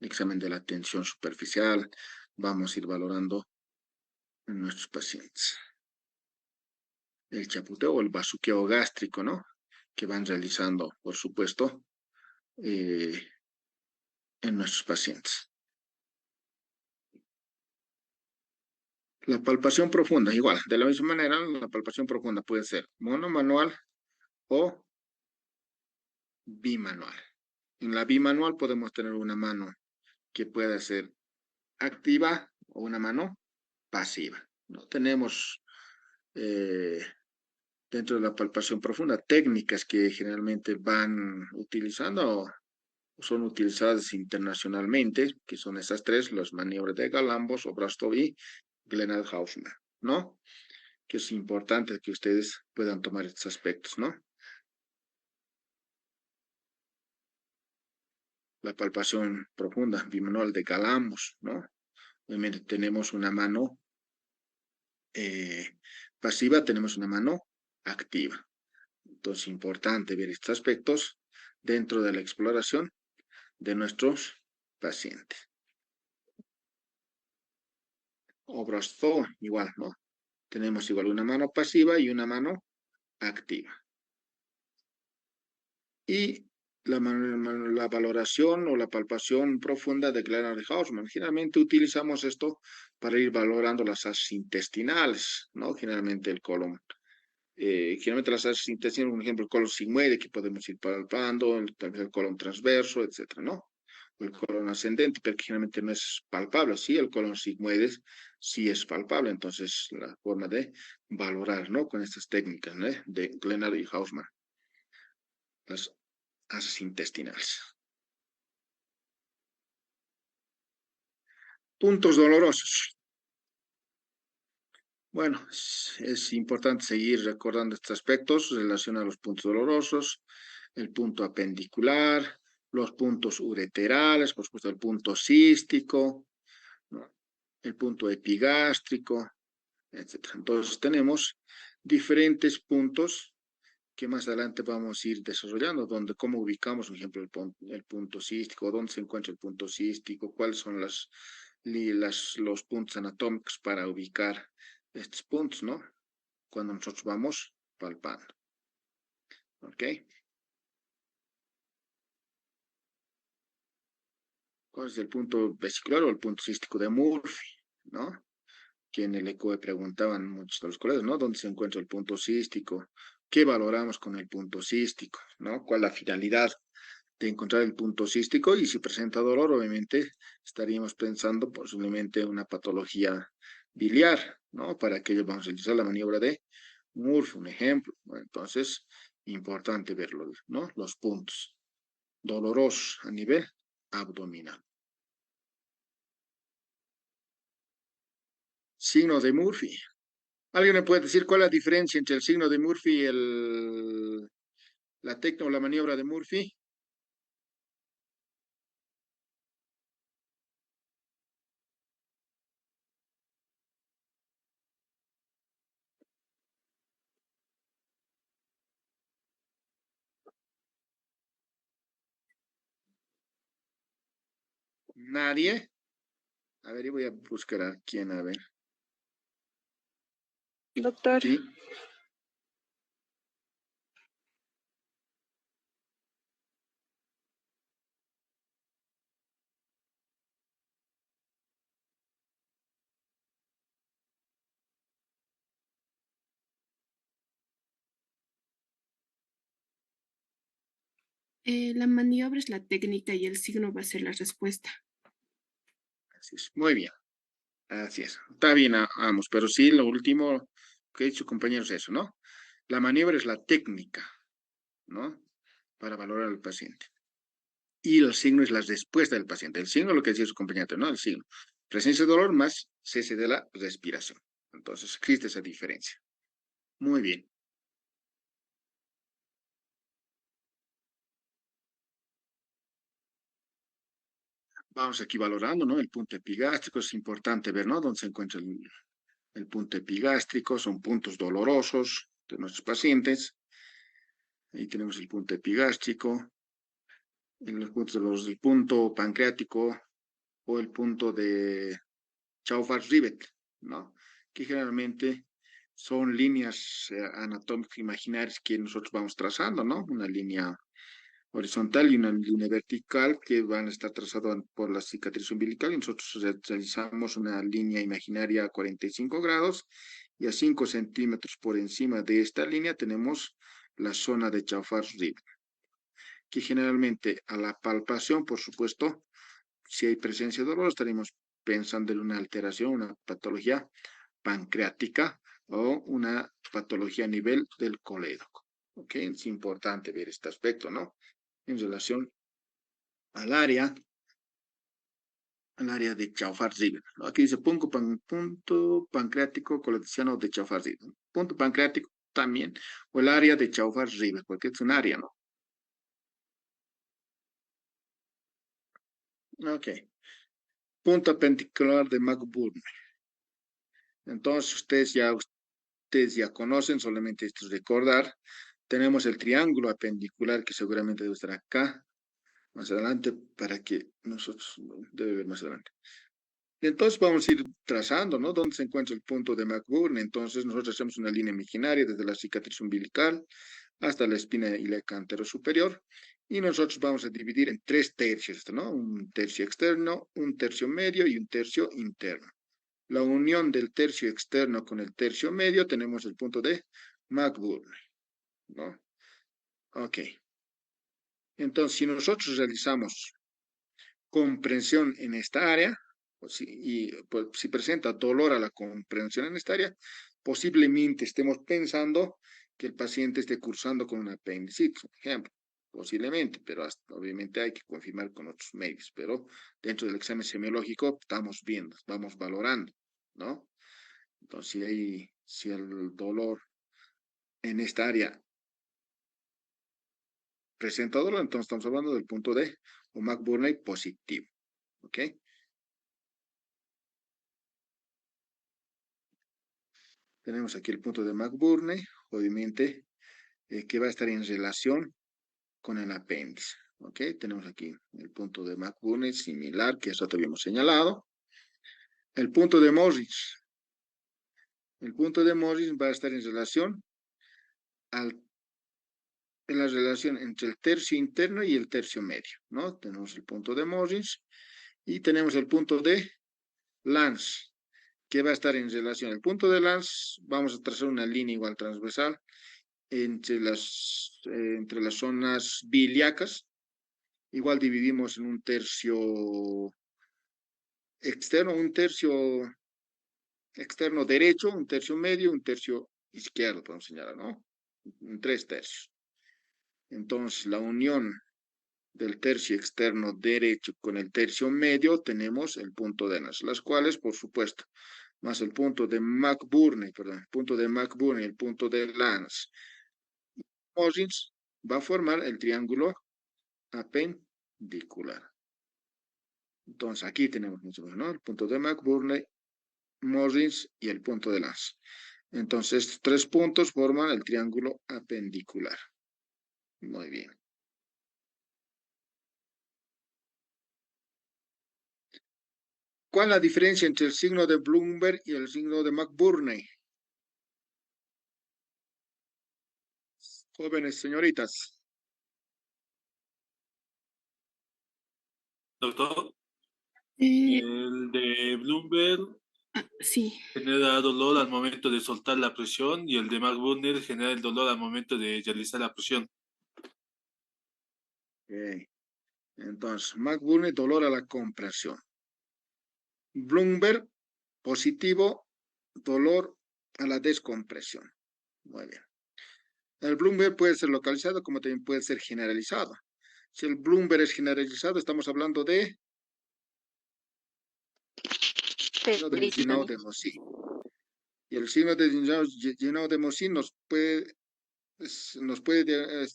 examen de la tensión superficial, vamos a ir valorando en nuestros pacientes. El chaputeo o el bazuqueo gástrico, ¿no? Que van realizando, por supuesto, en nuestros pacientes. La palpación profunda, igual, de la misma manera, la palpación profunda puede ser monomanual o bimanual. En la bimanual podemos tener una mano que pueda ser activa o una mano pasiva. ¿No? Tenemos dentro de la palpación profunda técnicas que generalmente van utilizando o son utilizadas internacionalmente, que son esas tres, las maniobras de Galambos, Obrastov y Glenard-Hausmann, ¿no? Que es importante que ustedes puedan tomar estos aspectos, ¿no? La palpación profunda, bimanual de Galambos, ¿no? Obviamente tenemos una mano pasiva, tenemos una mano activa. Entonces, importante ver estos aspectos dentro de la exploración de nuestros pacientes. Obrastov, igual, ¿no? Tenemos igual una mano pasiva y una mano activa. Y la valoración o la palpación profunda de Glenard-Hausmann. Generalmente utilizamos esto para ir valorando las asas intestinales, ¿no? Generalmente el colon. Generalmente las asas intestinales, por ejemplo, el colon sigmoide, que podemos ir palpando, también el colon transverso, etcétera, ¿no? O el colon ascendente, pero que generalmente no es palpable. Sí, el colon sigmoide sí es palpable. Entonces, la forma de valorar, ¿no? Con estas técnicas, ¿no? De Glenard y Hausmann. Las asas intestinales. Puntos dolorosos. Bueno, es importante seguir recordando estos aspectos en relación a los puntos dolorosos, el punto apendicular, los puntos ureterales, por supuesto el punto cístico, ¿no? El punto epigástrico, etc. Entonces tenemos diferentes puntos que más adelante vamos a ir desarrollando, donde cómo ubicamos, por ejemplo, el punto cístico, dónde se encuentra el punto cístico, cuáles son los puntos anatómicos para ubicar estos puntos, ¿no? Cuando nosotros vamos palpando. ¿Ok? ¿Cuál es el punto vesicular o el punto cístico de Murphy? ¿No? Que en el ECOE preguntaban muchos de los colegas, ¿no? ¿Dónde se encuentra el punto cístico? ¿Qué valoramos con el punto cístico? ¿No? ¿Cuál es la finalidad de encontrar el punto cístico? Y si presenta dolor, obviamente estaríamos pensando posiblemente una patología biliar, ¿no? Para que vamos a utilizar la maniobra de Murphy, un ejemplo. Bueno, entonces, importante verlo, ¿no? Los puntos dolorosos a nivel abdominal. Signo de Murphy. ¿Alguien me puede decir cuál es la diferencia entre el signo de Murphy y la técnica o la maniobra de Murphy? ¿Nadie? A ver, yo voy a buscar a quién, a ver. Doctor, Sí. La maniobra es la técnica y el signo va a ser la respuesta. Así es. Muy bien. Así es. Está bien, vamos, pero sí, lo último que ha dicho compañero es eso, ¿no? La maniobra es la técnica, ¿no? Para valorar al paciente. Y el signo es la respuesta del paciente. El signo, lo que decía su compañero, ¿no? El signo. Presencia de dolor más cese de la respiración. Entonces, existe esa diferencia. Muy bien. Vamos aquí valorando, ¿no? El punto epigástrico es importante ver, ¿no? Dónde se encuentra el punto epigástrico. Son puntos dolorosos de nuestros pacientes. Ahí tenemos el punto epigástrico. En los puntos del punto pancreático o el punto de Chaufar-Rivet, ¿no? Que generalmente son líneas anatómicas imaginarias que nosotros vamos trazando, ¿no? Una línea horizontal y una línea vertical que van a estar trazadas por la cicatriz umbilical y nosotros realizamos una línea imaginaria a 45 grados y a 5 centímetros por encima de esta línea tenemos la zona de Chaufar-Rivet, que generalmente a la palpación, por supuesto, si hay presencia de dolor, estaremos pensando en una alteración, una patología pancreática o una patología a nivel del colédoco. ¿Ok? Es importante ver este aspecto, ¿no? En relación al área de Chaufar-Ziegler, ¿no? Aquí dice punto pancreático colecciano de Chaufar-Ziegler. Punto pancreático también, o el área de Chaufar-Ziegler, porque es un área, ¿no? Ok. Punto apendicular de McBurn. Entonces, ustedes ya conocen, solamente esto es recordar. Tenemos el triángulo apendicular que seguramente debe estar acá, más adelante, para que nosotros, debe ver más adelante. Entonces vamos a ir trazando, ¿no? ¿Dónde se encuentra el punto de McBurn? Entonces nosotros hacemos una línea imaginaria desde la cicatriz umbilical hasta la espina ilíaca antero superior y nosotros vamos a dividir en 3 tercios, ¿no? Un tercio externo, un tercio medio y un tercio interno. La unión del tercio externo con el tercio medio tenemos el punto de McBurn, ¿no? Ok. Entonces, si nosotros realizamos comprensión en esta área, pues, si presenta dolor a la comprensión en esta área, posiblemente estemos pensando que el paciente esté cursando con una apendicitis, por ejemplo. Posiblemente, pero obviamente hay que confirmar con otros medios. Pero dentro del examen semiológico estamos viendo, vamos valorando, ¿no? Entonces, si el dolor en esta área presenta dolor, entonces estamos hablando del punto de un McBurney positivo, ¿ok? Tenemos aquí el punto de McBurney, obviamente que va a estar en relación con el apéndice. ¿Ok? Tenemos aquí el punto de McBurney similar, que eso habíamos señalado. El punto de Morris. El punto de Morris va a estar en relación en la relación entre el tercio interno y el tercio medio, ¿no? Tenemos el punto de Morris y tenemos el punto de Lance, que va a estar en relación. El punto de Lance, vamos a trazar una línea igual transversal entre las zonas ilíacas. Igual dividimos en un tercio externo, un tercio externo derecho, un tercio medio, un tercio izquierdo, podemos señalar, ¿no? En 3 tercios. Entonces, la unión del tercio externo derecho con el tercio medio, tenemos el punto de Lance, las cuales, por supuesto, más el punto de McBurney, perdón, el punto de McBurney, el punto de Lance, Morris, va a formar el triángulo apendicular. Entonces, aquí tenemos, ¿no? El punto de McBurney, Morris y el punto de Lance. Entonces, estos 3 puntos forman el triángulo apendicular. Muy bien. ¿Cuál es la diferencia entre el signo de Bloomberg y el signo de McBurney? Jóvenes señoritas. Doctor, Eh, el de Bloomberg sí, genera dolor al momento de soltar la presión y el de McBurney genera el dolor al momento de realizar la presión. Okay. Entonces, McBurney, dolor a la compresión. Bloomberg, positivo, dolor a la descompresión. Muy bien. El Bloomberg puede ser localizado como también puede ser generalizado. Si el Bloomberg es generalizado, estamos hablando de Ginau de Mosi. Y el signo de Ginau de Mosi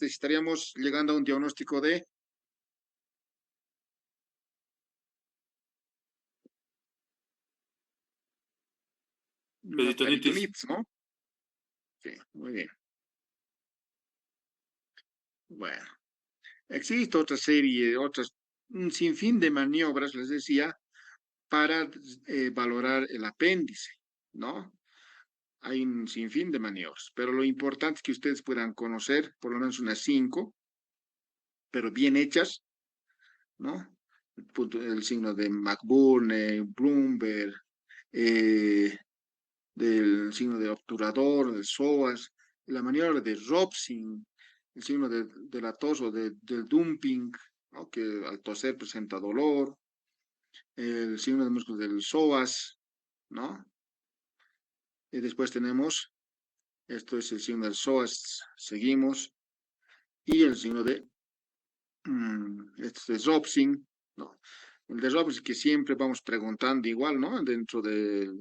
estaríamos llegando a un diagnóstico de una Peritonitis. peritonitis, ¿no? Sí, muy bien. Bueno, existe otra serie, un sinfín de maniobras, les decía, para valorar el apéndice, ¿no? Hay un sinfín de maniobras, pero lo importante es que ustedes puedan conocer por lo menos unas 5, pero bien hechas, ¿no? El signo de McBurney, Bloomberg, eh, del signo de obturador, del psoas, la maniobra de Robson, el signo de la tos o del dumping, ¿no? Que al toser presenta dolor, el signo de músculo del psoas, ¿no? Y después tenemos, esto es el signo del psoas, seguimos, y el signo de, esto es Robson, ¿no? El de Robson que siempre vamos preguntando igual, ¿no? Dentro de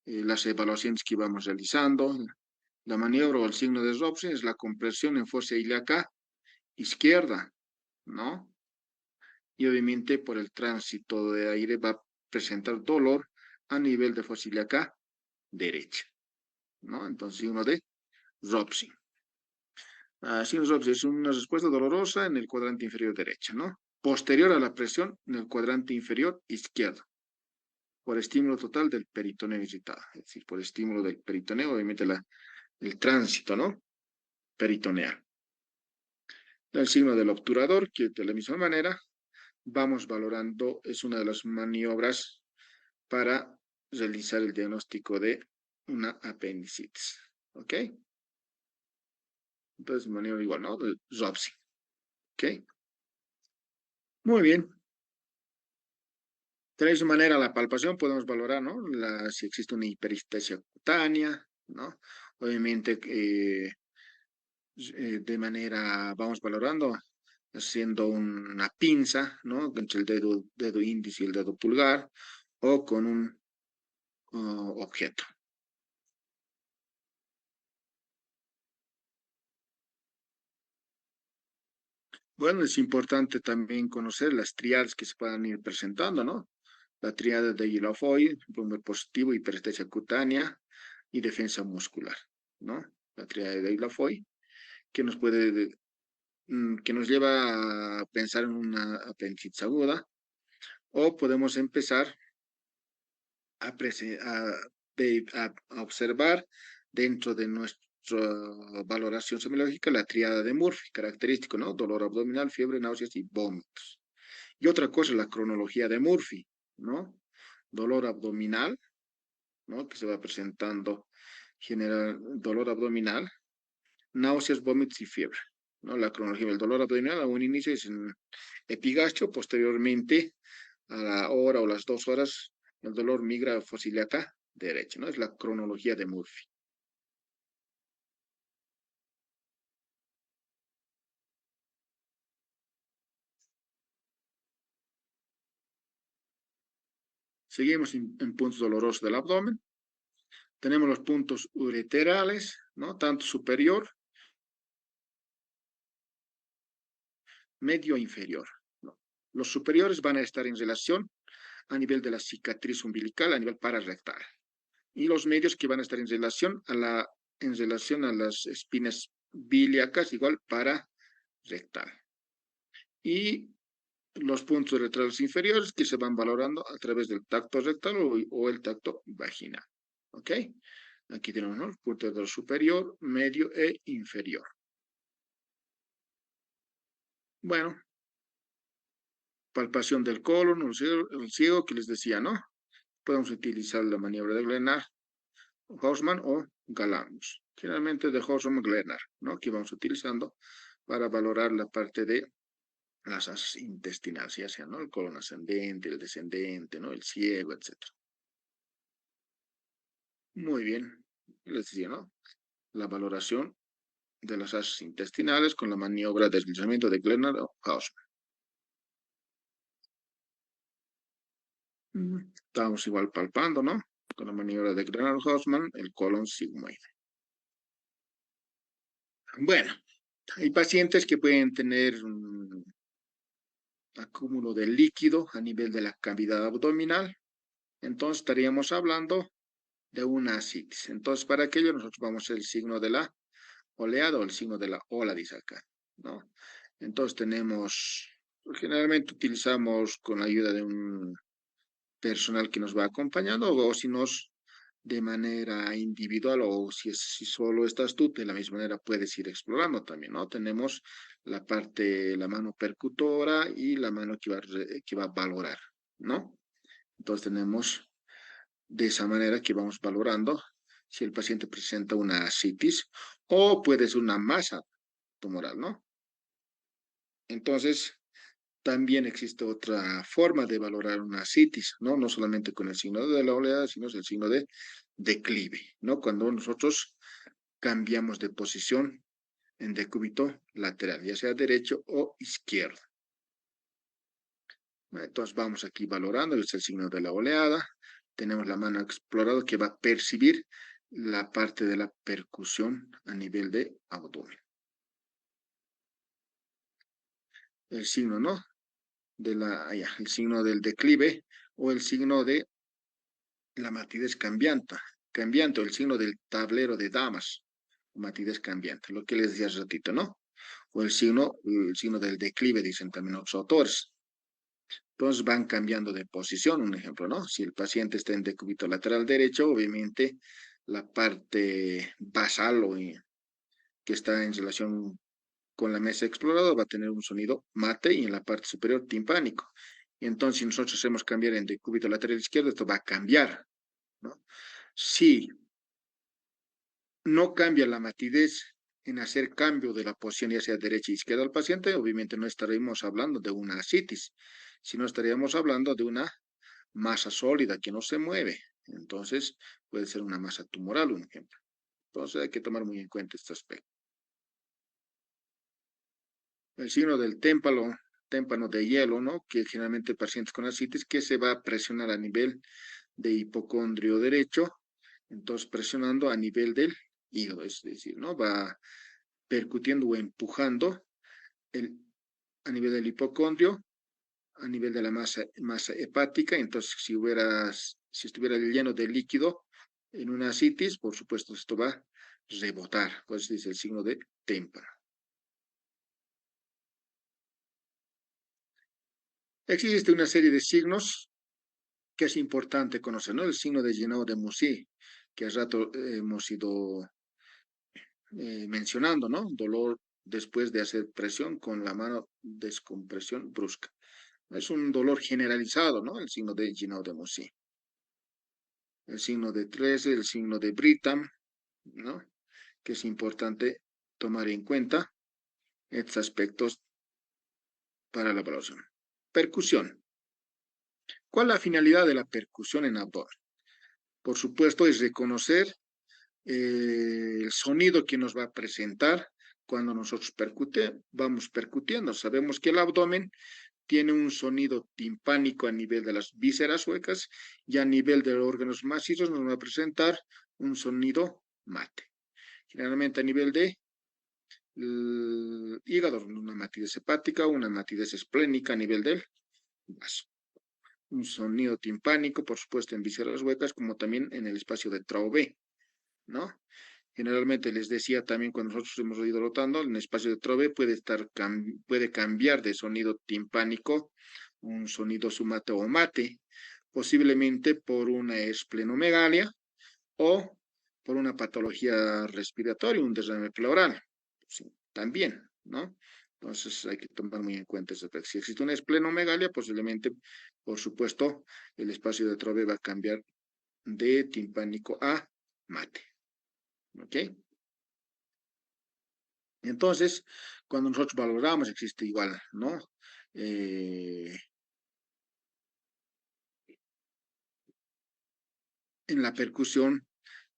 las evaluaciones que vamos realizando. La maniobra o el signo de Robson es la compresión en fosa ilíaca izquierda, ¿no? Y obviamente por el tránsito de aire va a presentar dolor a nivel de fosa ilíaca derecha, ¿no? Entonces, signo de Robson. Signo de Robson es una respuesta dolorosa en el cuadrante inferior derecho, ¿no? Posterior a la presión en el cuadrante inferior izquierdo, por estímulo total del peritoneo irritado, es decir, por estímulo del peritoneo, obviamente el tránsito, ¿no? Peritoneal. El signo del obturador, que de la misma manera vamos valorando, es una de las maniobras para realizar el diagnóstico de una apendicitis. ¿Ok? Entonces, maniobra igual, ¿no? De Robson. ¿Ok? Muy bien. De la misma manera, la palpación podemos valorar, ¿no? Si existe una hiperestesia cutánea, ¿no? Obviamente, de manera, vamos valorando, haciendo una pinza, ¿no? Entre el dedo índice y el dedo pulgar, o con un objeto. Bueno, es importante también conocer las triadas que se puedan ir presentando, ¿no? La triada de Guillain-Foy, Bloomberg positivo, hiperestesia cutánea y defensa muscular, ¿no? La triada de Guillain-Foy, que nos puede, que nos lleva a pensar en una apendicitis aguda, o podemos empezar a, a observar dentro de nuestra valoración semiológica la triada de Murphy, característico, ¿no? Dolor abdominal, fiebre, náuseas y vómitos. Y otra cosa es la cronología de Murphy, ¿no? Dolor abdominal, ¿no? Que se va presentando general dolor abdominal, náuseas, vómitos y fiebre, ¿no? La cronología del dolor abdominal a un inicio es en epigastrio, posteriormente a la hora o las 2 horas el dolor migra a fosa ilíaca derecha, ¿no? Es la cronología de Murphy. Seguimos en puntos dolorosos del abdomen. Tenemos los puntos ureterales, ¿no? Tanto superior, medio e inferior, ¿no? Los superiores van a estar en relación a nivel de la cicatriz umbilical, a nivel pararrectal. Y los medios que van a estar en relación a las espinas bilíacas, igual pararrectal. Y los puntos ureterales inferiores que se van valorando a través del tacto rectal o el tacto vaginal. ¿Ok? Aquí tenemos, ¿no? El punto uretero superior, medio e inferior. Bueno, palpación del colon, el ciego que les decía, ¿no? Podemos utilizar la maniobra de Glenard, Hausmann o Galambos. Generalmente de Hausmann Glenard, ¿no? Que vamos utilizando para valorar la parte de las asas intestinales, ya sea, ¿no? El colon ascendente, el descendente, ¿no? El ciego, etc. Muy bien. Les decía, ¿no? La valoración de las asas intestinales con la maniobra de deslizamiento de Glenard o Hausmann. Estamos igual palpando, ¿no? Con la maniobra de Glenard-Hausmann, el colon sigmoide. Bueno, hay pacientes que pueden tener un acúmulo de líquido a nivel de la cavidad abdominal. Entonces estaríamos hablando de una ascitis. Entonces, para aquello nosotros vamos a hacer el signo de la oleada o el signo de la ola, dice acá, ¿no? Entonces generalmente utilizamos con la ayuda de un personal que nos va acompañando, o si nos de manera individual, o si solo estás tú, de la misma manera puedes ir explorando también, ¿no? Tenemos la mano percutora y la mano que va a valorar, ¿no? Entonces tenemos de esa manera que vamos valorando si el paciente presenta una ascitis o puede ser una masa tumoral, ¿no? Entonces, también existe otra forma de valorar una ascitis, ¿no? No solamente con el signo de la oleada, sino el signo de declive, ¿no? Cuando nosotros cambiamos de posición en decúbito lateral, ya sea derecho o izquierdo. Entonces vamos aquí valorando, este es el signo de la oleada. Tenemos la mano explorada que va a percibir la parte de la percusión a nivel de abdomen. El signo, ¿no? El signo del declive o el signo de la matidez cambiante o el signo del tablero de damas, matidez cambiante, lo que les decía hace ratito, ¿no? O el signo del declive, dicen también los autores. Entonces van cambiando de posición, un ejemplo, ¿no? Si el paciente está en decúbito lateral derecho, obviamente la parte basal que está en relación con la mesa exploradora va a tener un sonido mate y en la parte superior timpánico. Y entonces si nosotros hacemos cambiar en decúbito lateral izquierdo, esto va a cambiar, ¿no? Si no cambia la matidez en hacer cambio de la posición ya sea derecha e izquierda al paciente, obviamente no estaremos hablando de una ascitis, sino estaríamos hablando de una masa sólida que no se mueve. Entonces puede ser una masa tumoral, un ejemplo. Entonces hay que tomar muy en cuenta este aspecto. El signo del témpano de hielo, ¿no? Que generalmente pacientes con ascitis que se va a presionar a nivel de hipocondrio derecho, entonces presionando a nivel del hígado, es decir, ¿no? Va percutiendo o empujando a nivel del hipocondrio, a nivel de la masa hepática. Entonces si estuviera lleno de líquido en una ascitis, por supuesto esto va a rebotar, pues es el signo de témpano. Existe una serie de signos que es importante conocer, ¿no? El signo de Genot de Mussy, que hace rato hemos ido mencionando, ¿no? Dolor después de hacer presión con la mano, descompresión brusca. Es un dolor generalizado, ¿no? El signo de Genot de Mussy. El signo de 13, el signo de Brigham, ¿no? Que es importante tomar en cuenta estos aspectos para la evaluación. Percusión. ¿Cuál es la finalidad de la percusión en abdomen? Por supuesto, es reconocer el sonido que nos va a presentar cuando nosotros vamos percutiendo. Sabemos que el abdomen tiene un sonido timpánico a nivel de las vísceras huecas y a nivel de los órganos macizos nos va a presentar un sonido mate. Generalmente a nivel de hígado, una matidez hepática, una matidez esplénica a nivel del vaso. Un sonido timpánico, por supuesto, en vísceras huecas, como también en el espacio de Traube, ¿no? Generalmente les decía también cuando nosotros hemos ido rotando, en el espacio de Traube puede cambiar de sonido timpánico, un sonido sumate o mate, posiblemente por una esplenomegalia o por una patología respiratoria, un derrame pleural, sí, también, ¿no? Entonces hay que tomar muy en cuenta eso. Si existe una esplenomegalia, posiblemente, por supuesto, el espacio de Traube va a cambiar de timpánico a mate. ¿Ok? Entonces, cuando nosotros valoramos, existe igual, ¿no? En la percusión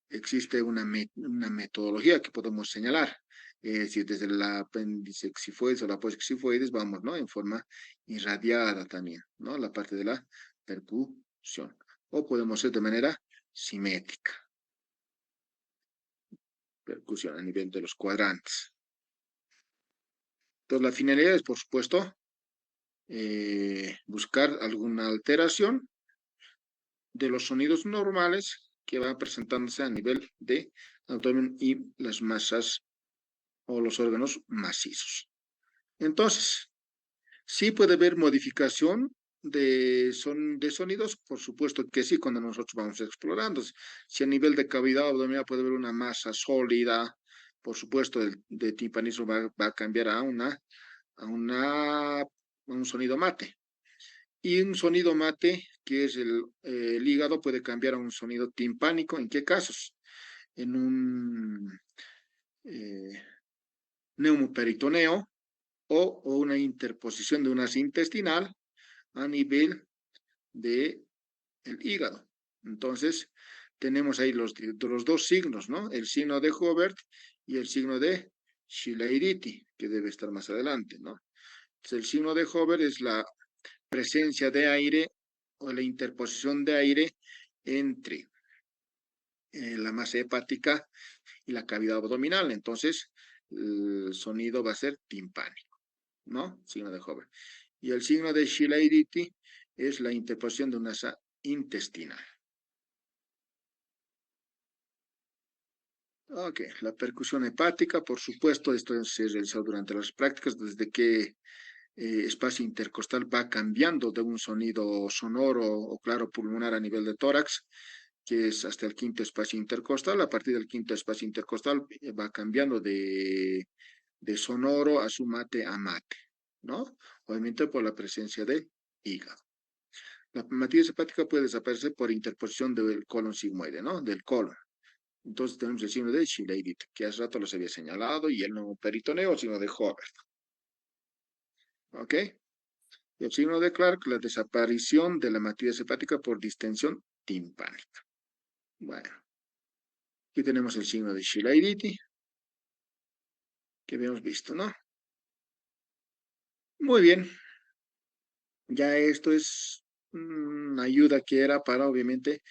existe una metodología que podemos señalar. Si desde el apéndice xifoides o la apófisis vamos, ¿no? En forma irradiada también, ¿no? La parte de la percusión. O podemos hacer de manera simétrica. Percusión a nivel de los cuadrantes. Entonces, la finalidad es, por supuesto, buscar alguna alteración de los sonidos normales que van presentándose a nivel de abdomen y las masas o los órganos macizos. Entonces, sí puede haber modificación de sonidos, por supuesto que sí, cuando nosotros vamos explorando. Si a nivel de cavidad abdominal puede haber una masa sólida, por supuesto, de timpanismo va a cambiar a un sonido mate. Y un sonido mate, que es el hígado, puede cambiar a un sonido timpánico. ¿En qué casos? En un neumoperitoneo o una interposición de una asa intestinal a nivel del hígado. Entonces, tenemos ahí los dos signos, ¿no? El signo de Hobart y el signo de Chilaiditi, que debe estar más adelante, ¿no? Entonces, el signo de Hobart es la presencia de aire o la interposición de aire entre la masa hepática y la cavidad abdominal. Entonces, el sonido va a ser timpánico, ¿no? Signo de Hobart. Y el signo de Chilaiditi es la interposición de una asa intestinal. Ok, la percusión hepática, por supuesto, esto se realizado durante las prácticas, desde que espacio intercostal va cambiando de un sonido sonoro o claro pulmonar a nivel de tórax, que es hasta el quinto espacio intercostal. A partir del quinto espacio intercostal va cambiando de sonoro a sumate a mate, ¿no? Obviamente por la presencia del hígado. La matidez hepática puede desaparecer por interposición del colon sigmoide, ¿no? Del colon. Entonces tenemos el signo de Chilaiditi, que hace rato los había señalado, y el no peritoneo, el signo de Hobart. ¿Ok? El signo de Clark, la desaparición de la matidez hepática por distensión timpánica. Bueno, aquí tenemos el signo de Chilaiditi, que habíamos visto, ¿no? Muy bien. Ya esto es una ayuda que era para, obviamente,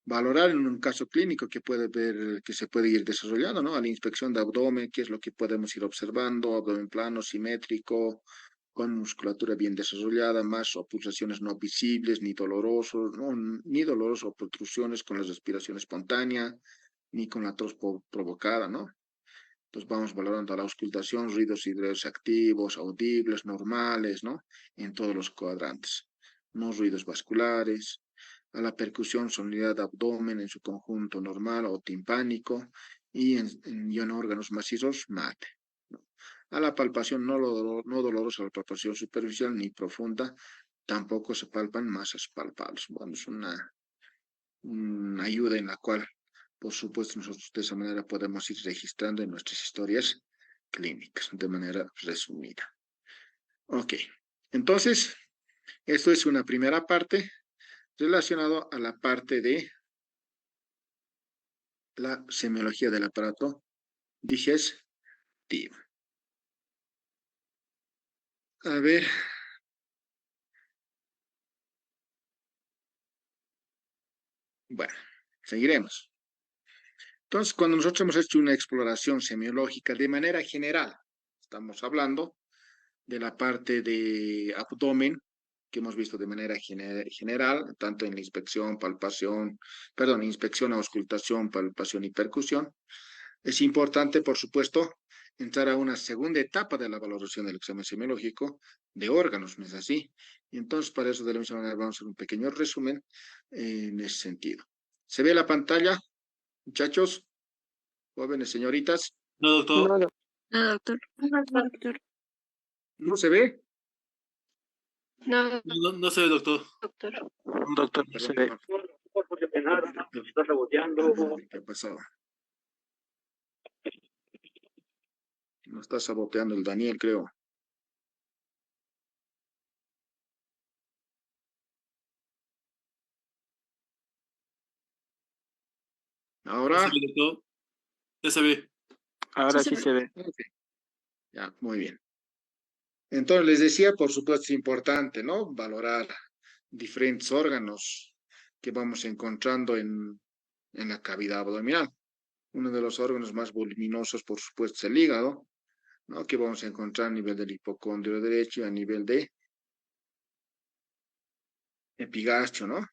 valorar en un caso clínico que puede ver, que se puede ir desarrollando, ¿no? A la inspección de abdomen, qué es lo que podemos ir observando, abdomen plano, simétrico, con musculatura bien desarrollada, más o pulsaciones no visibles, ni dolorosos, ¿no? Ni dolorosos o protrusiones con la respiración espontánea, ni con la tos provocada, ¿no? Entonces vamos valorando la auscultación, ruidos hidroactivos, audibles, normales, ¿no? En todos los cuadrantes. No ruidos vasculares. A la percusión, sonoridad de abdomen en su conjunto normal o timpánico. Y en órganos macizos, mate. ¿No? A la palpación no dolorosa, a la palpación superficial ni profunda, tampoco se palpan masas palpables. Bueno, es una ayuda en la cual, por supuesto, nosotros de esa manera podemos ir registrando en nuestras historias clínicas de manera resumida. Ok, entonces, esto es una primera parte relacionado a la parte de la semiología del aparato digestivo. A ver. Bueno, seguiremos. Entonces, cuando nosotros hemos hecho una exploración semiológica de manera general, estamos hablando de la parte de abdomen, que hemos visto de manera general, tanto en la inspección, inspección, auscultación, palpación y percusión. Es importante, por supuesto, entrar a una segunda etapa de la valoración del examen semiológico de órganos, ¿no es así? Y entonces, para eso, de la misma manera, vamos a hacer un pequeño resumen en ese sentido. ¿Se ve la pantalla, muchachos? Jóvenes, señoritas. No, doctor. No, doctor. Doctor. ¿No se ve? No, No se ve, doctor. doctor. Doctor, no se ve. ¿Qué ha pasado? No está saboteando el Daniel, creo. No se Ahora. ve, doctor. Ya se ve. Ahora Sí sí se se ve. Ok. Ya, muy bien. Entonces les decía, por supuesto, es importante, ¿no? Valorar diferentes órganos que vamos encontrando en la cavidad abdominal. Uno de los órganos más voluminosos, por supuesto, es el hígado, ¿no? Que vamos a encontrar a nivel del hipocondrio derecho y a nivel de epigastrio, ¿no?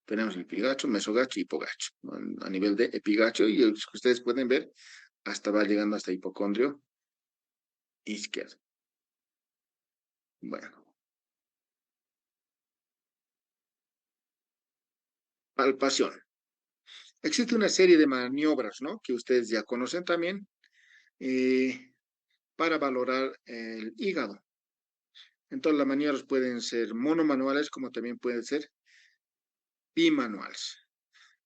Tenemos el epigastrio, mesogastrio y hipogastrio, ¿no? A nivel de epigastrio, y ustedes pueden ver, hasta va llegando hasta hipocondrio izquierdo. Bueno. Palpación. Existe una serie de maniobras, ¿no? Que ustedes ya conocen también para valorar el hígado. Entonces, las maniobras pueden ser monomanuales como también pueden ser bimanuales.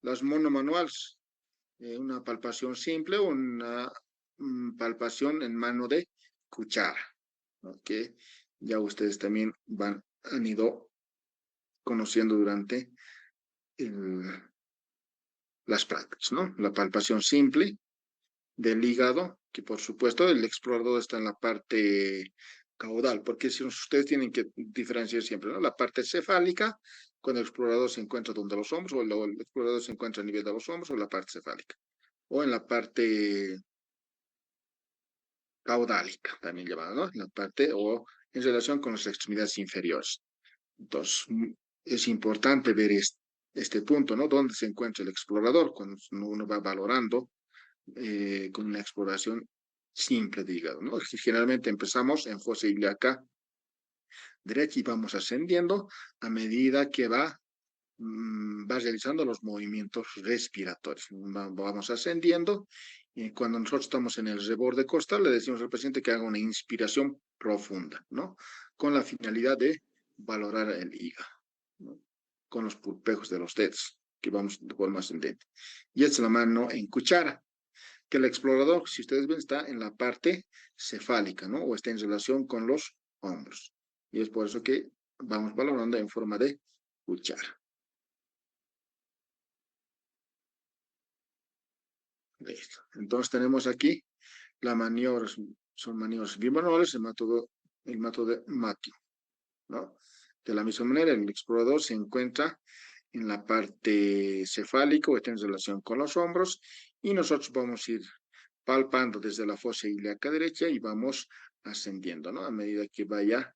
Las monomanuales, una palpación simple o una palpación en mano de cuchara, ¿no? Que ya ustedes también han ido conociendo durante las prácticas, ¿no? La palpación simple del hígado, que por supuesto el explorador está en la parte caudal, porque si ustedes tienen que diferenciar siempre, ¿no? La parte cefálica, cuando el explorador se encuentra donde los hombros, o el explorador se encuentra a nivel de los hombros, o la parte cefálica, o en la parte caudálica, también llamada, ¿no? En la parte, o en relación con las extremidades inferiores. Entonces, es importante ver este punto, ¿no? Dónde se encuentra el explorador cuando uno va valorando con una exploración simple de hígado, ¿no? Generalmente empezamos en fosa ilíaca derecha y vamos ascendiendo a medida que va realizando los movimientos respiratorios. Vamos ascendiendo y cuando nosotros estamos en el reborde costal le decimos al paciente que haga una inspiración profunda, ¿no? Con la finalidad de valorar el hígado, ¿no? Con los pulpejos de los dedos, que vamos de forma ascendente. Y esta es la mano en cuchara, que el explorador, si ustedes ven, está en la parte cefálica, ¿no? O está en relación con los hombros. Y es por eso que vamos valorando en forma de cuchara. Listo. Entonces tenemos aquí las maniobras, son maniobras bimanuales, el método de Matthew, ¿no? De la misma manera, el explorador se encuentra en la parte cefálica o está en relación con los hombros y nosotros vamos a ir palpando desde la fosa ilíaca derecha y vamos ascendiendo, ¿no? A medida que vaya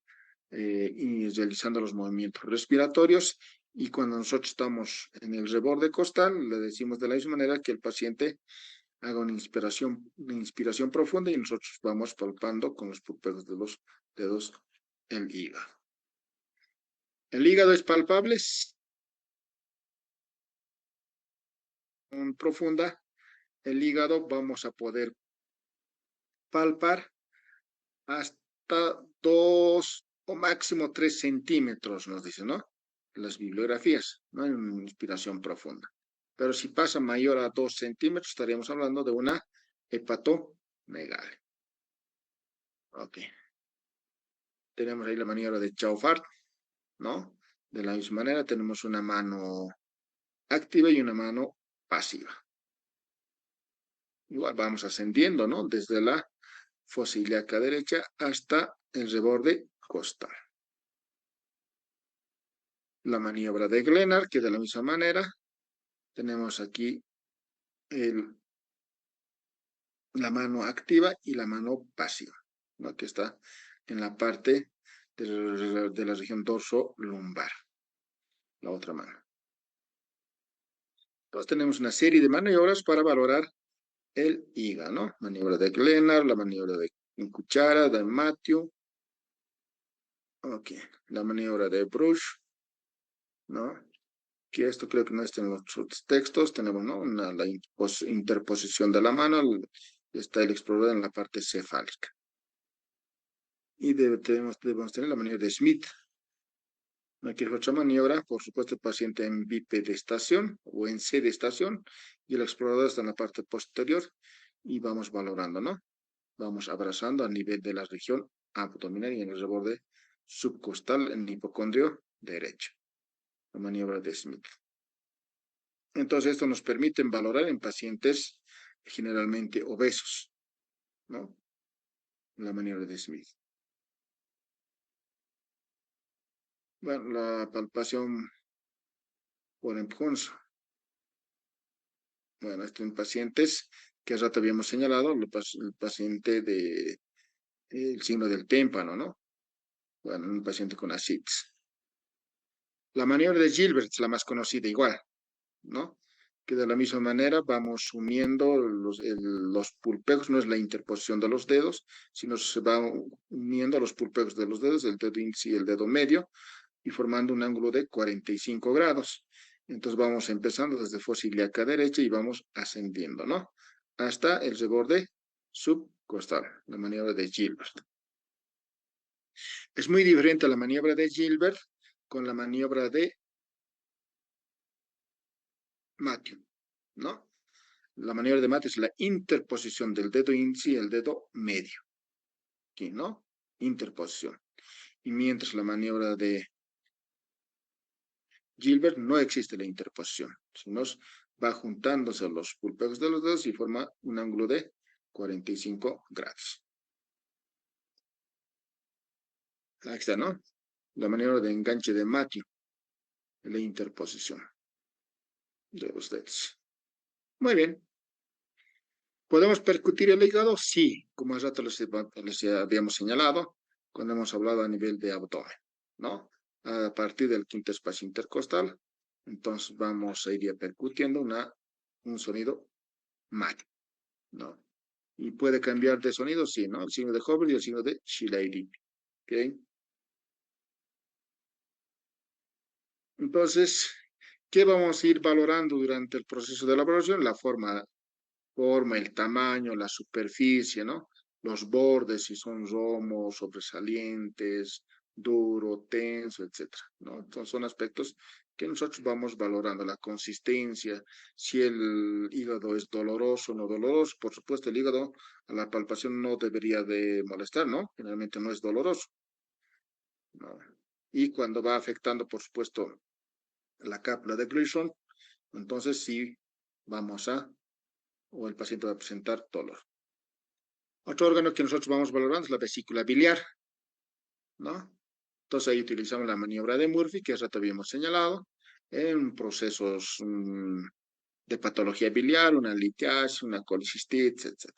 y realizando los movimientos respiratorios. Y cuando nosotros estamos en el reborde costal, le decimos de la misma manera que el paciente haga una inspiración profunda y nosotros vamos palpando con los pulpos de los dedos el hígado. El hígado es palpable profunda. El hígado vamos a poder palpar hasta 2 o máximo 3 centímetros, nos dicen, ¿no? Las bibliografías, no hay una inspiración profunda. Pero si pasa mayor a 2 centímetros, estaríamos hablando de una hepatomegalia. Ok. Tenemos ahí la maniobra de Chaufart, ¿no? De la misma manera tenemos una mano activa y una mano pasiva. Igual vamos ascendiendo, ¿no? Desde la fosa ilíaca derecha hasta el reborde costal. La maniobra de Glenard, que de la misma manera tenemos aquí la mano activa y la mano pasiva, ¿no? Que está en la parte de la región dorso-lumbar, la otra mano. Entonces tenemos una serie de maniobras para valorar el hígado, ¿no? Maniobra de Glenard, la maniobra de cuchara, de Matthew. Ok, la maniobra de Brush, ¿no? Que esto creo que no está en los textos. Tenemos, ¿no? La interposición de la mano, está el explorador en la parte cefálica. Y debemos tener la maniobra de Smith. Aquí es otra maniobra, por supuesto, el paciente en bipedestación o en sedestación, y el explorador está en la parte posterior, y vamos valorando, ¿no? Vamos abrazando a nivel de la región abdominal y en el reborde subcostal en el hipocondrio derecho. La maniobra de Smith. Entonces, esto nos permite valorar en pacientes generalmente obesos, ¿no? La maniobra de Smith. Bueno, la palpación por empujones. Bueno, esto en pacientes que hace rato habíamos señalado, el paciente de el signo del témpano, ¿no? Bueno, un paciente con ascites. La maniobra de Gilbert es la más conocida igual, ¿no? Que de la misma manera vamos uniendo los pulpejos, no es la interposición de los dedos, sino se va uniendo los pulpejos de los dedos, el dedo índice y el dedo medio, y formando un ángulo de 45 grados. Entonces vamos empezando desde fosa ilíaca derecha y vamos ascendiendo, ¿no? Hasta el reborde subcostal, la maniobra de Gilbert. Es muy diferente la maniobra de Gilbert con la maniobra de Matthew, ¿no? La maniobra de Matthew es la interposición del dedo índice y el dedo medio. Aquí, ¿no? Interposición. Y mientras la maniobra de Gilbert no existe la interposición, sino va juntándose los pulpejos de los dedos y forma un ángulo de 45 grados. Aquí está, ¿no? La maniobra de enganche de Matthew, la interposición de los dedos. Muy bien. ¿Podemos percutir el hígado? Sí, como hace rato les habíamos señalado, cuando hemos hablado a nivel de abdomen, ¿no? A partir del quinto espacio intercostal, entonces vamos a ir percutiendo un sonido Matthew, ¿no? Y puede cambiar de sonido, sí, ¿no? El signo de Hubble y el signo de Shilai. ¿Ok? Entonces, ¿qué vamos a ir valorando durante el proceso de elaboración? La forma, el tamaño, la superficie, ¿no? Los bordes, si son romos, sobresalientes, duro, tenso, etcétera, ¿no? Entonces son aspectos que nosotros vamos valorando, la consistencia, si el hígado es doloroso o no doloroso. Por supuesto, el hígado a la palpación no debería de molestar, ¿no? Generalmente no es doloroso, ¿no? Y cuando va afectando, por supuesto, la cápsula de Gleason, entonces sí vamos o el paciente va a presentar dolor. Otro órgano que nosotros vamos valorando es la vesícula biliar, ¿no? Entonces ahí utilizamos la maniobra de Murphy, que hace rato habíamos señalado, en procesos de patología biliar, una litiasis, una colicistitis, etc.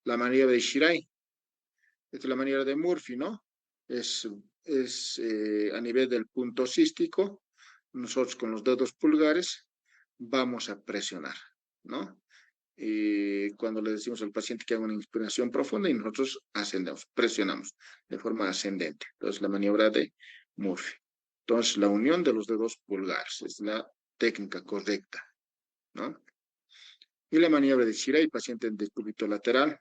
La maniobra de Shirai, esta es la maniobra de Murphy, ¿no? Es a nivel del punto cístico, nosotros con los dedos pulgares vamos a presionar, ¿no? cuando le decimos al paciente que haga una inspiración profunda y nosotros ascendemos, presionamos de forma ascendente. Entonces, la maniobra de Murphy. Entonces, la unión de los dedos pulgares es la técnica correcta, ¿no? Y la maniobra de Shirai, paciente en decúbito lateral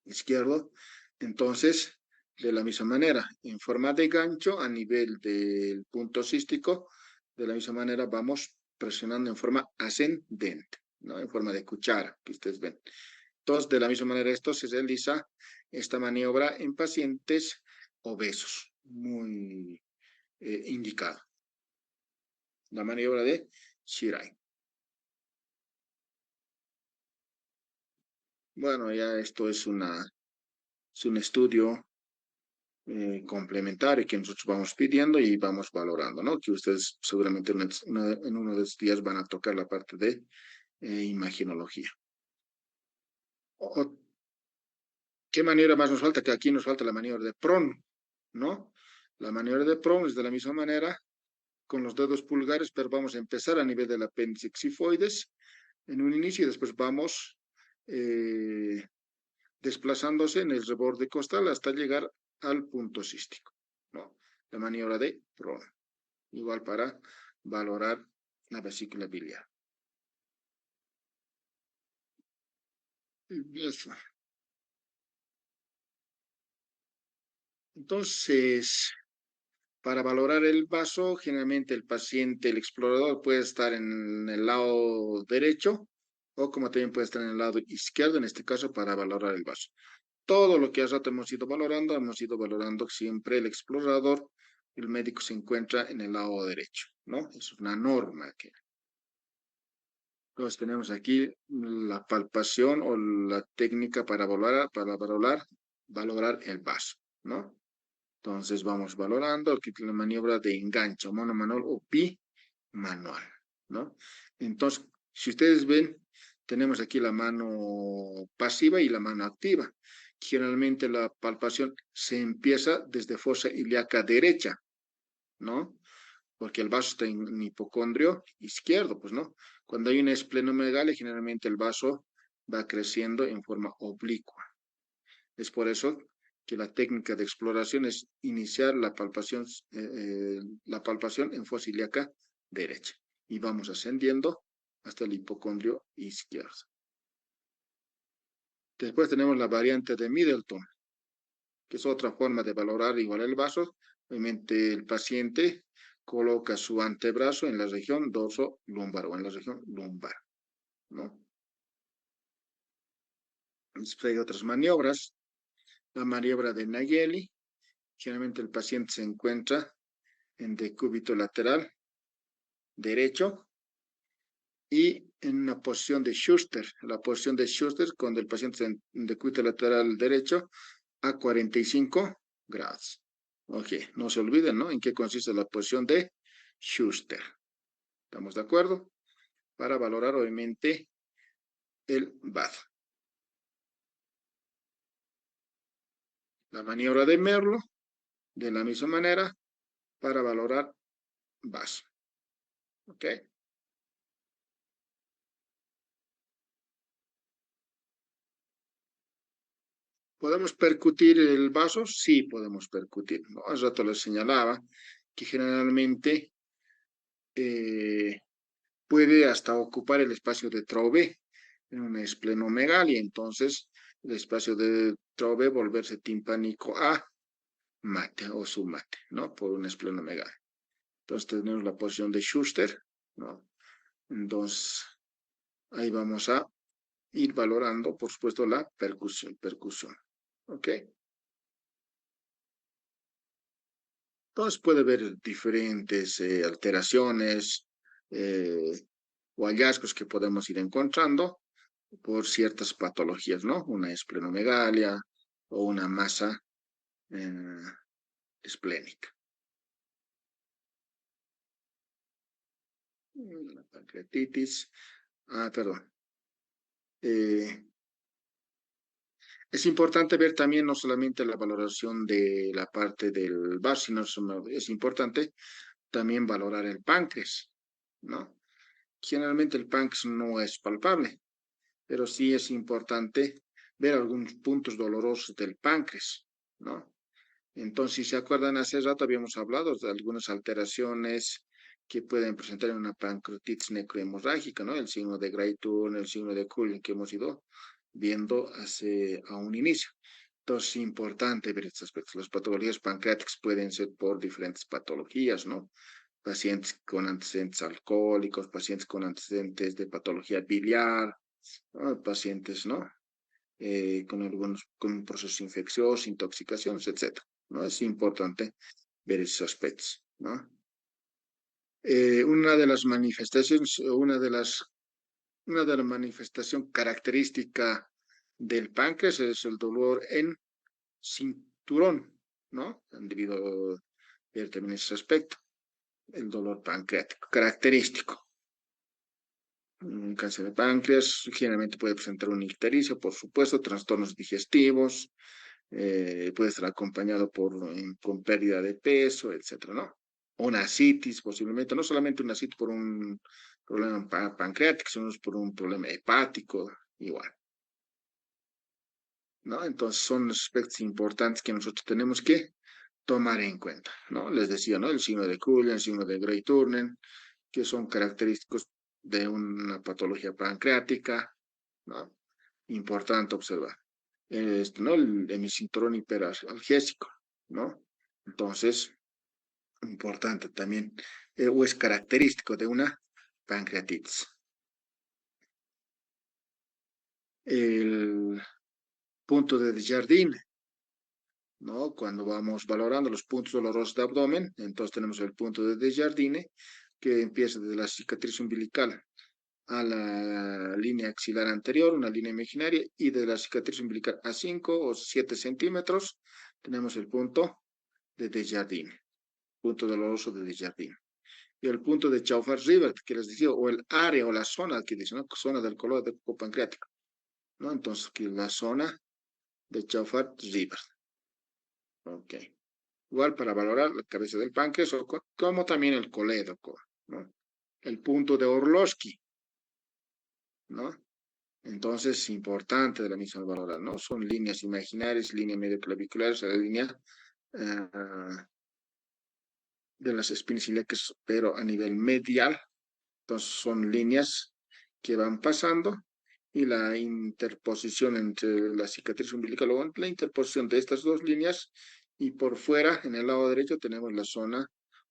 izquierdo. Entonces, de la misma manera, en forma de gancho a nivel del punto cístico, de la misma manera vamos presionando en forma ascendente, ¿no? En forma de cuchara, que ustedes ven. Entonces, de la misma manera, esto se realiza esta maniobra en pacientes obesos, muy indicado. La maniobra de Shirai. Bueno, ya esto es un estudio complementario que nosotros vamos pidiendo y vamos valorando, ¿no? Que ustedes seguramente en uno de estos días van a tocar la parte de imaginología. ¿Qué maniobra más nos falta? Que aquí nos falta la maniobra de Prone, ¿no? La maniobra de Prone es de la misma manera, con los dedos pulgares, pero vamos a empezar a nivel del apéndice xifoides en un inicio y después vamos desplazándose en el reborde costal hasta llegar al punto cístico, ¿no? La maniobra de Prone. Igual para valorar la vesícula biliar. Eso. Entonces, para valorar el vaso, generalmente el paciente, el explorador, puede estar en el lado derecho o como también puede estar en el lado izquierdo, en este caso, para valorar el vaso. Todo lo que hace rato hemos ido valorando siempre el explorador, el médico se encuentra en el lado derecho, ¿no? Es una norma que... Entonces tenemos aquí la palpación o la técnica para valorar el vaso, ¿no? Entonces vamos valorando aquí la maniobra de enganche, monomanual o bimanual, ¿no? Entonces, si ustedes ven, tenemos aquí la mano pasiva y la mano activa. Generalmente la palpación se empieza desde fosa ilíaca derecha, ¿no? Porque el vaso está en hipocondrio izquierdo, pues, ¿no? Cuando hay una esplenomegalia, generalmente el vaso va creciendo en forma oblicua. Es por eso que la técnica de exploración es iniciar la palpación en fosa ilíaca derecha. Y vamos ascendiendo hasta el hipocondrio izquierdo. Después tenemos la variante de Middleton, que es otra forma de valorar igual el vaso. Obviamente el paciente coloca su antebrazo en la región dorso-lumbar o en la región lumbar, ¿no? Después hay otras maniobras. La maniobra de Nageli. Generalmente el paciente se encuentra en decúbito lateral derecho y en una posición de Schuster. La posición de Schuster cuando el paciente está en decúbito lateral derecho a 45 grados. Ok, no se olviden, ¿no? En qué consiste la posición de Schuster. ¿Estamos de acuerdo? Para valorar, obviamente, el VAD. La maniobra de Merlo, de la misma manera, para valorar VAD. ¿Ok? ¿Podemos percutir el vaso? Sí, podemos percutir, ¿no? Hace rato les señalaba que generalmente puede hasta ocupar el espacio de Trove en una esplenomegalia. Entonces, el espacio de Trove volverse timpánico a mate o submate, ¿no? Por una esplenomegalia. Entonces, tenemos la posición de Schuster, ¿no? Entonces, ahí vamos a ir valorando, por supuesto, la percusión. ¿Ok? Entonces puede haber diferentes alteraciones o hallazgos que podemos ir encontrando por ciertas patologías, ¿no? Una esplenomegalia o una masa esplénica. La pancreatitis. Perdón. Es importante ver también no solamente la valoración de la parte del vaso, sino es importante también valorar el páncreas, ¿no? Generalmente el páncreas no es palpable, pero sí es importante ver algunos puntos dolorosos del páncreas, ¿no? Entonces, si se acuerdan, hace rato habíamos hablado de algunas alteraciones que pueden presentar en una pancreatitis necrohemorrágica, ¿no? El signo de Gray-Turner, el signo de Cullen que hemos ido viendo a un inicio. Entonces, es importante ver estos aspectos. Las patologías pancreáticas pueden ser por diferentes patologías, ¿no? Pacientes con antecedentes alcohólicos, pacientes con antecedentes de patología biliar, ¿no? Pacientes, ¿no? Con procesos infecciosos, intoxicaciones, etcétera, ¿no? Es importante ver esos aspectos, ¿no? Una de las manifestaciones, una de las manifestaciones características del páncreas es el dolor en cinturón, ¿no? Han debido ver también ese aspecto, el dolor pancreático, característico. Un cáncer de páncreas generalmente puede presentar una ictericia, por supuesto, trastornos digestivos, puede estar acompañado con pérdida de peso, etcétera, ¿no? Una asitis posiblemente, no solamente una asitis por un problema pancreático, sino por un problema hepático, igual, ¿no? Entonces son aspectos importantes que nosotros tenemos que tomar en cuenta, ¿no? Les decía, ¿no? El signo de Cullen, el signo de Gray-Turner, que son característicos de una patología pancreática, ¿no? Importante observar. ¿No? El hemicinturón hiperalgésico, ¿no? Entonces, importante también, o es característico de una pancreatitis. El punto de Desjardins, ¿no? Cuando vamos valorando los puntos dolorosos de abdomen, entonces tenemos el punto de Desjardins, que empieza desde la cicatriz umbilical a la línea axilar anterior, una línea imaginaria, y de la cicatriz umbilical a 5 o 7 centímetros, tenemos el punto de Desjardins, punto doloroso de Desjardins. Y el punto de Chauffer-Rivert, que les decía, o el área o la zona que dicen, ¿no? Zona del color de pancreático, ¿no? Entonces, que la zona de Chauffer-Rivert. Ok. Igual para valorar la cabeza del páncreas, como también el colédoco, ¿no? El punto de Orlowski, ¿no? Entonces, importante de la misma valorar, ¿no? Son líneas imaginarias, líneas medioclaviculares, la línea de las espinas ilíacas, pero a nivel medial. Entonces, son líneas que van pasando y la interposición entre la cicatriz umbilical, o la interposición de estas dos líneas, y por fuera, en el lado derecho, tenemos la zona,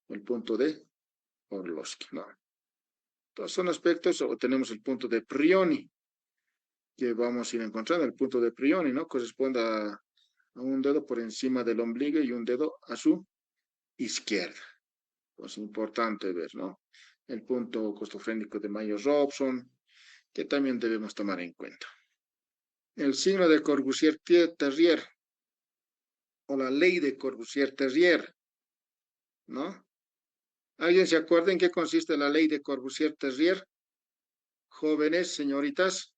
el punto de Orlowski, ¿no? Entonces, son aspectos, o tenemos el punto de Prioni, que vamos a ir encontrando. El punto de Prioni, ¿no? Corresponde a un dedo por encima del ombligo y un dedo a su izquierda. Pues importante ver, ¿no? El punto costofrénico de Mayo-Robson, que también debemos tomar en cuenta. El signo de Corbusier-Terrier, o la ley de Corbusier-Terrier, ¿no? ¿Alguien se acuerda en qué consiste la ley de Corbusier-Terrier? Jóvenes, señoritas.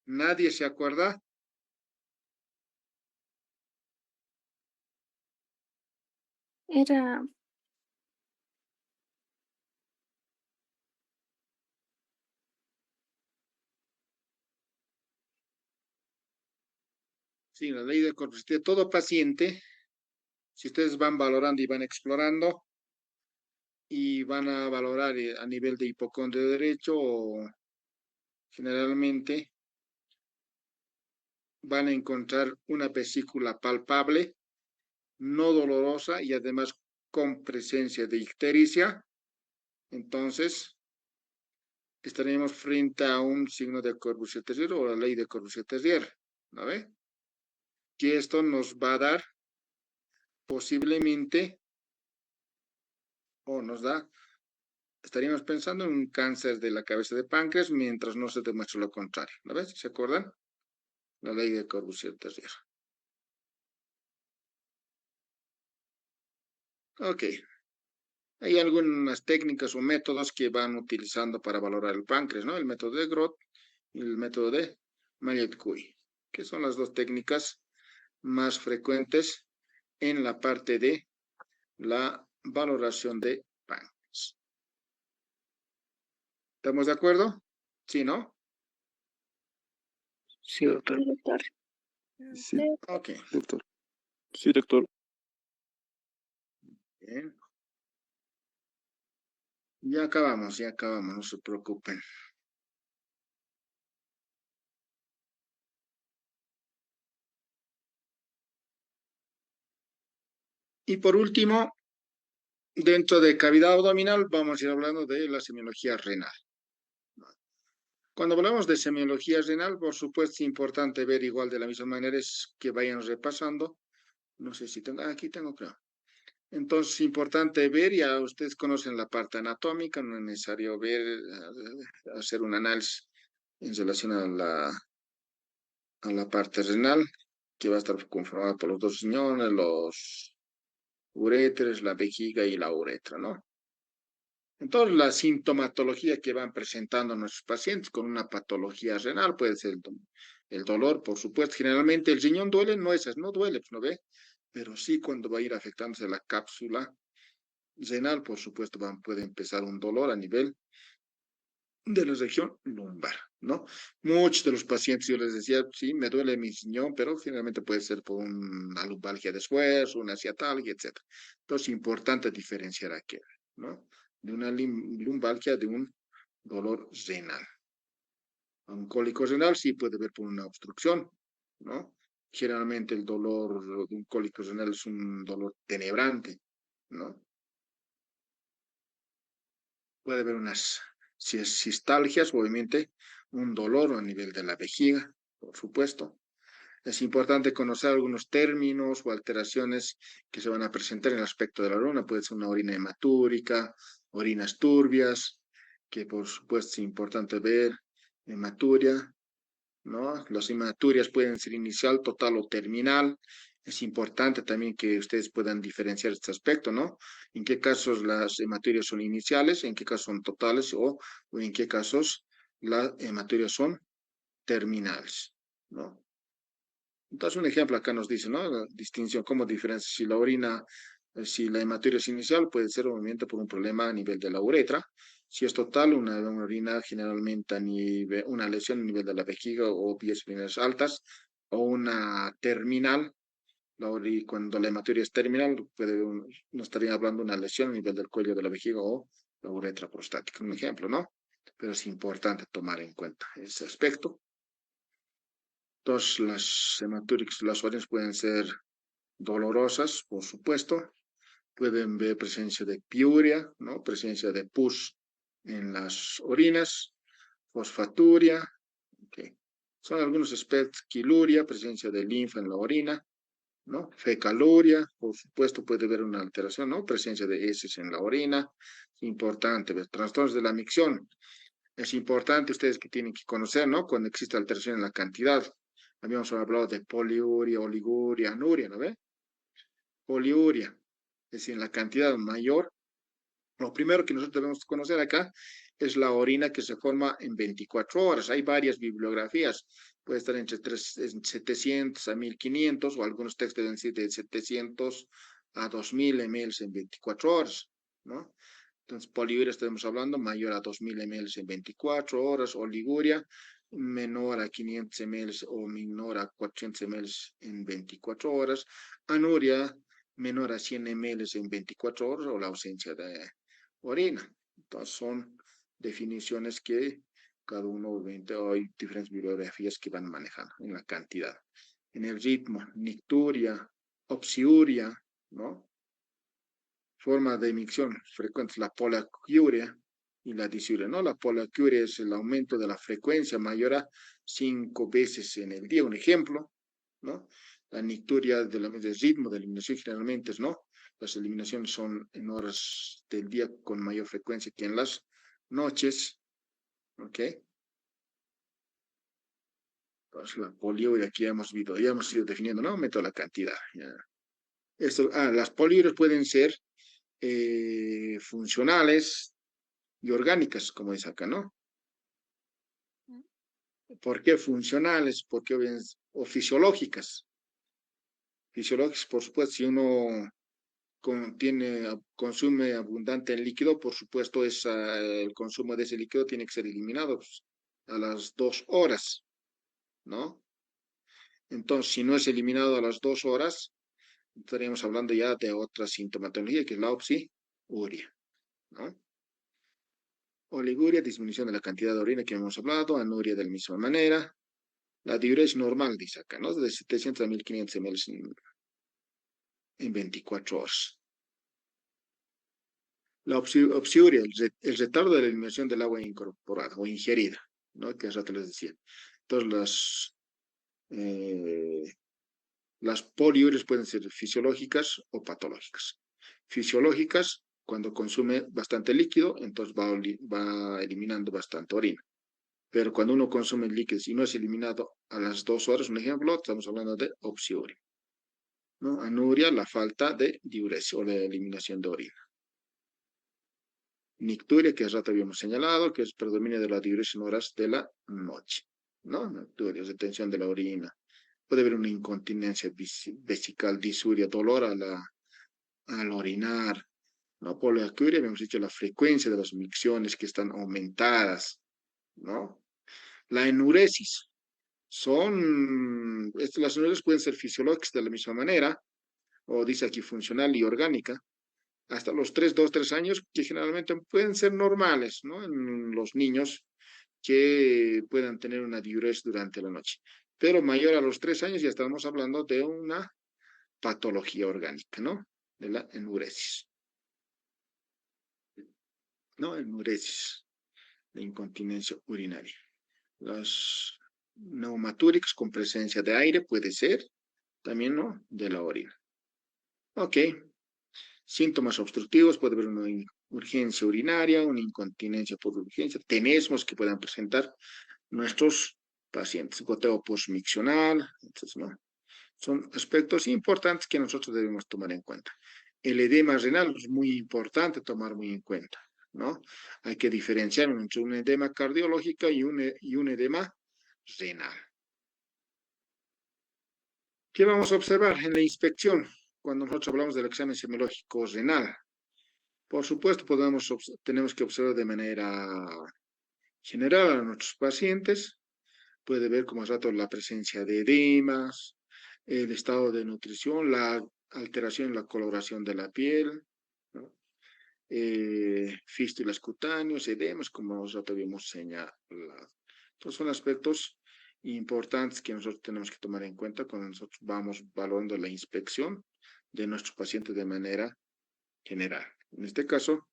¿Nadie se acuerda? Era, Sí, la ley de Corbusier. Todo paciente, si ustedes van valorando y van explorando, y van a valorar a nivel de hipocondrio derecho, o generalmente van a encontrar una vesícula palpable, no dolorosa y además con presencia de ictericia. Entonces, estaremos frente a un signo de Corbusier-Terrier, o la ley de Corbusier-Terrier, ¿no ve? Que esto nos va a dar posiblemente, o nos da, estaríamos pensando en un cáncer de la cabeza de páncreas mientras no se demuestre lo contrario, ¿no ves? ¿Se acuerdan? La ley de Corbusier-Terrier. Ok. Hay algunas técnicas o métodos que van utilizando para valorar el páncreas, ¿no? El método de Grot, y el método de Maillet-Curie, que son las dos técnicas más frecuentes en la parte de la valoración de páncreas. ¿Estamos de acuerdo? ¿Sí, no? Sí, doctor. Doctor. Sí, Ok, doctor. Sí, doctor. bien. Ya acabamos, no se preocupen. Y por último, dentro de cavidad abdominal, vamos a ir hablando de la semiología renal. Cuando hablamos de semiología renal, por supuesto, es importante ver igual de la misma manera, es que vayan repasando. No sé si tengo, aquí tengo, creo. Entonces, es importante ver, ya ustedes conocen la parte anatómica, no es necesario ver, hacer un análisis en relación a la parte renal, que va a estar conformada por los dos riñones, los uréteres, la vejiga y la uretra, ¿no? Entonces, la sintomatología que van presentando nuestros pacientes con una patología renal puede ser el dolor, por supuesto. Generalmente el riñón duele, no duele, pues, ¿no ve? Pero sí cuando va a ir afectándose la cápsula renal, por supuesto, puede empezar un dolor a nivel de la región lumbar, ¿no? Muchos de los pacientes, yo les decía, sí, me duele mi riñón, pero finalmente puede ser por una lumbalgia de esfuerzo, una ciatalgia, etc. Entonces, importante diferenciar aquí, ¿no? De una lumbalgia de un dolor renal. Un cólico renal sí puede haber por una obstrucción, ¿no? Generalmente el dolor de un cólico renal es un dolor tenebrante, ¿no? Puede haber unas cistalgias, obviamente, un dolor a nivel de la vejiga, por supuesto. Es importante conocer algunos términos o alteraciones que se van a presentar en el aspecto de la orina. Puede ser una orina hematúrica, orinas turbias, que por supuesto es importante ver, hematuria, ¿no? Las hematurias pueden ser inicial, total o terminal. Es importante también que ustedes puedan diferenciar este aspecto, ¿no? En qué casos las hematurias son iniciales, en qué casos son totales o en qué casos las hematurias son terminales, ¿no? Entonces, un ejemplo acá nos dice, ¿no? La distinción, cómo diferencia si la orina, si la hematuria es inicial, puede ser obviamente por un problema a nivel de la uretra. Si es total, una orina generalmente a nivel, una lesión a nivel de la vejiga o vías urinarias altas, o una terminal, cuando la hematuria es terminal, no estaría hablando de una lesión a nivel del cuello de la vejiga o la uretra prostática, un ejemplo, ¿no? Pero es importante tomar en cuenta ese aspecto. Entonces, las hematúricas, las orinas pueden ser dolorosas, por supuesto. Pueden ver presencia de piuria, ¿no? Presencia de pus en las orinas, fosfaturia, okay. Son algunos aspectos, quiluria, presencia de linfa en la orina, ¿no? Fecaluria, por supuesto puede haber una alteración, ¿no? Presencia de heces en la orina, es importante ver. Trastornos de la micción, es importante ustedes que tienen que conocer, ¿no? Cuando existe alteración en la cantidad. Habíamos hablado de poliuria, oliguria, anuria, ¿no ve? Poliuria, es decir, en la cantidad mayor. Lo primero que nosotros debemos conocer acá es la orina que se forma en 24 horas. Hay varias bibliografías, puede estar entre 700 a 1500 o algunos textos deben decir de 700 a 2000 ml en 24 horas, ¿no? Entonces, poliuria estamos hablando mayor a 2000 ml en 24 horas, oliguria menor a 500 ml o menor a 400 ml en 24 horas, anuria menor a 100 ml en 24 horas o la ausencia de orina. Entonces, son definiciones que cada uno, hay diferentes bibliografías que van manejando en la cantidad. En el ritmo, nicturia, opsiuria, ¿no? Forma de emisión frecuente, la poliacuria y la disuria, ¿no? La poliacuria es el aumento de la frecuencia mayor a 5 veces en el día, un ejemplo, ¿no? La nicturia del ritmo de eliminación generalmente es, ¿no? Las eliminaciones son en horas del día con mayor frecuencia que en las noches, ¿ok? Entonces, la poliuria aquí ya hemos ido definiendo, ¿no? Aumento de la cantidad. ¿Ya? Las poliurias pueden ser funcionales y orgánicas, como dice acá, ¿no? ¿Por qué funcionales? ¿Por qué o fisiológicas? Fisiológicas, por supuesto, si uno consume abundante líquido, por supuesto, el consumo de ese líquido tiene que ser eliminado pues, a las 2 horas, ¿no? Entonces, si no es eliminado a las 2 horas, estaríamos hablando ya de otra sintomatología, que es la opsiuria, ¿no? Oliguria, disminución de la cantidad de orina que hemos hablado, anuria de la misma manera. La diuresis normal, dice acá, ¿no? De 700 a 1500 ml en 24 horas. La opsiuria, el retardo de la eliminación del agua incorporada o ingerida, ¿no? Que hace rato les decía. Entonces, las poliurias pueden ser fisiológicas o patológicas. Fisiológicas, cuando consume bastante líquido, entonces va eliminando bastante orina. Pero cuando uno consume líquidos y no es eliminado a las 2 horas, un ejemplo, estamos hablando de opsiuria, ¿no? Anuria, la falta de diuresis o de eliminación de orina. Nicturia, que hace rato habíamos señalado, que es predominio de la diuresis en horas de la noche, ¿no? Nicturia, retención de la orina. Puede haber una incontinencia vesical, disuria, dolor al orinar, ¿no? Poliacuria, habíamos dicho la frecuencia de las micciones que están aumentadas, ¿no? La enuresis, las enuresis pueden ser fisiológicas de la misma manera, o dice aquí funcional y orgánica, hasta los 2, 3 años, que generalmente pueden ser normales, ¿no? En los niños que puedan tener una diuresis durante la noche. Pero mayor a los 3 años ya estamos hablando de una patología orgánica, ¿no? De la enuresis. ¿No? Enuresis, la incontinencia urinaria. Las neumatúricas con presencia de aire puede ser también, ¿no? De la orina. Ok. Síntomas obstructivos, puede haber una urgencia urinaria, una incontinencia por urgencia, tenesmos que puedan presentar nuestros pacientes, goteo postmiccional, entonces, ¿no? Son aspectos importantes que nosotros debemos tomar en cuenta. El edema renal es muy importante tomar muy en cuenta, ¿no? Hay que diferenciar entre un edema cardiológico y un edema renal. ¿Qué vamos a observar en la inspección cuando nosotros hablamos del examen semiológico renal? Por supuesto, tenemos que observar de manera general a nuestros pacientes. Puede ver como hace rato la presencia de edemas, el estado de nutrición, la alteración en la coloración de la piel, ¿no? Fístulas cutáneos, edemas, como nosotros habíamos señalado. Entonces son aspectos importantes que nosotros tenemos que tomar en cuenta cuando nosotros vamos valorando la inspección de nuestros pacientes de manera general. En este caso,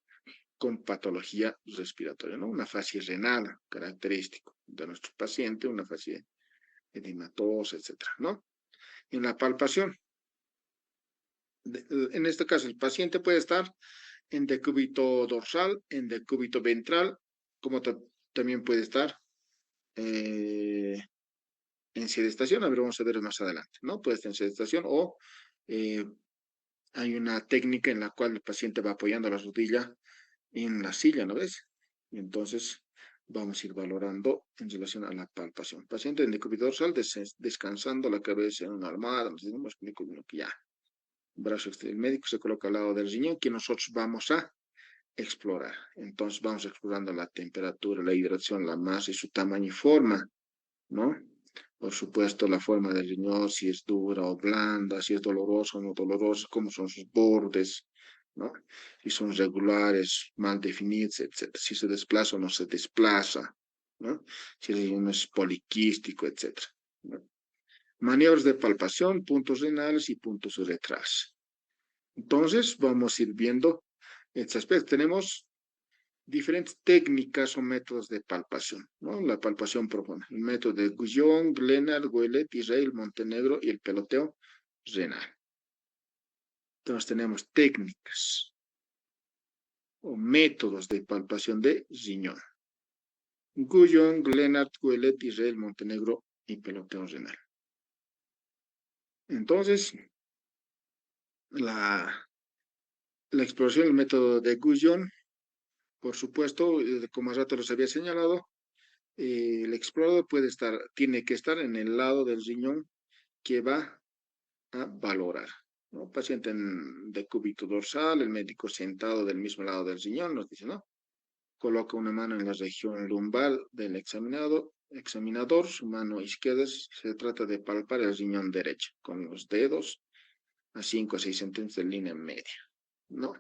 con patología respiratoria, ¿no? Una fase renal característico de nuestro paciente, una fase edematosa, etcétera, ¿no? En la palpación, en este caso, el paciente puede estar en decúbito dorsal, en decúbito ventral, como también puede estar en sedestación, a ver, vamos a ver más adelante, ¿no? Puede estar en sedestación o hay una técnica en la cual el paciente va apoyando la rodilla en la silla, ¿no ves? Y entonces vamos a ir valorando en relación a la palpación. Paciente en decúbito dorsal, descansando la cabeza en una almohada, nos decimos que ya. Brazo exterior, el médico se coloca al lado del riñón que nosotros vamos a explorar. Entonces vamos explorando la temperatura, la hidratación, la masa y su tamaño y forma, ¿no? Por supuesto, la forma del riñón, si es dura o blanda, si es dolorosa o no dolorosa, cómo son sus bordes, ¿no? Si son regulares, mal definidos, etc. Si se desplaza o no se desplaza, ¿no? Si el riñón es poliquístico, etc. ¿no? Maniobras de palpación, puntos renales y puntos uretrales. Entonces, vamos a ir viendo este aspecto. Tenemos diferentes técnicas o métodos de palpación, ¿no? La palpación profunda. El método de Guyon, Glenard, Goelet, Israel, Montenegro y el peloteo renal. Entonces, tenemos técnicas o métodos de palpación de riñón. Guyon, Glenard, Goelet, Israel, Montenegro y peloteo renal. Entonces, la exploración del método de Guyon, por supuesto, como hace rato les había señalado, El explorador tiene que estar en el lado del riñón que va a valorar, ¿no? Paciente en decúbito dorsal, el médico sentado del mismo lado del riñón, nos dice, ¿no? Coloca una mano en la región lumbar del examinador, su mano izquierda se trata de palpar el riñón derecho con los dedos a 5 o 6 centímetros de línea media, ¿no?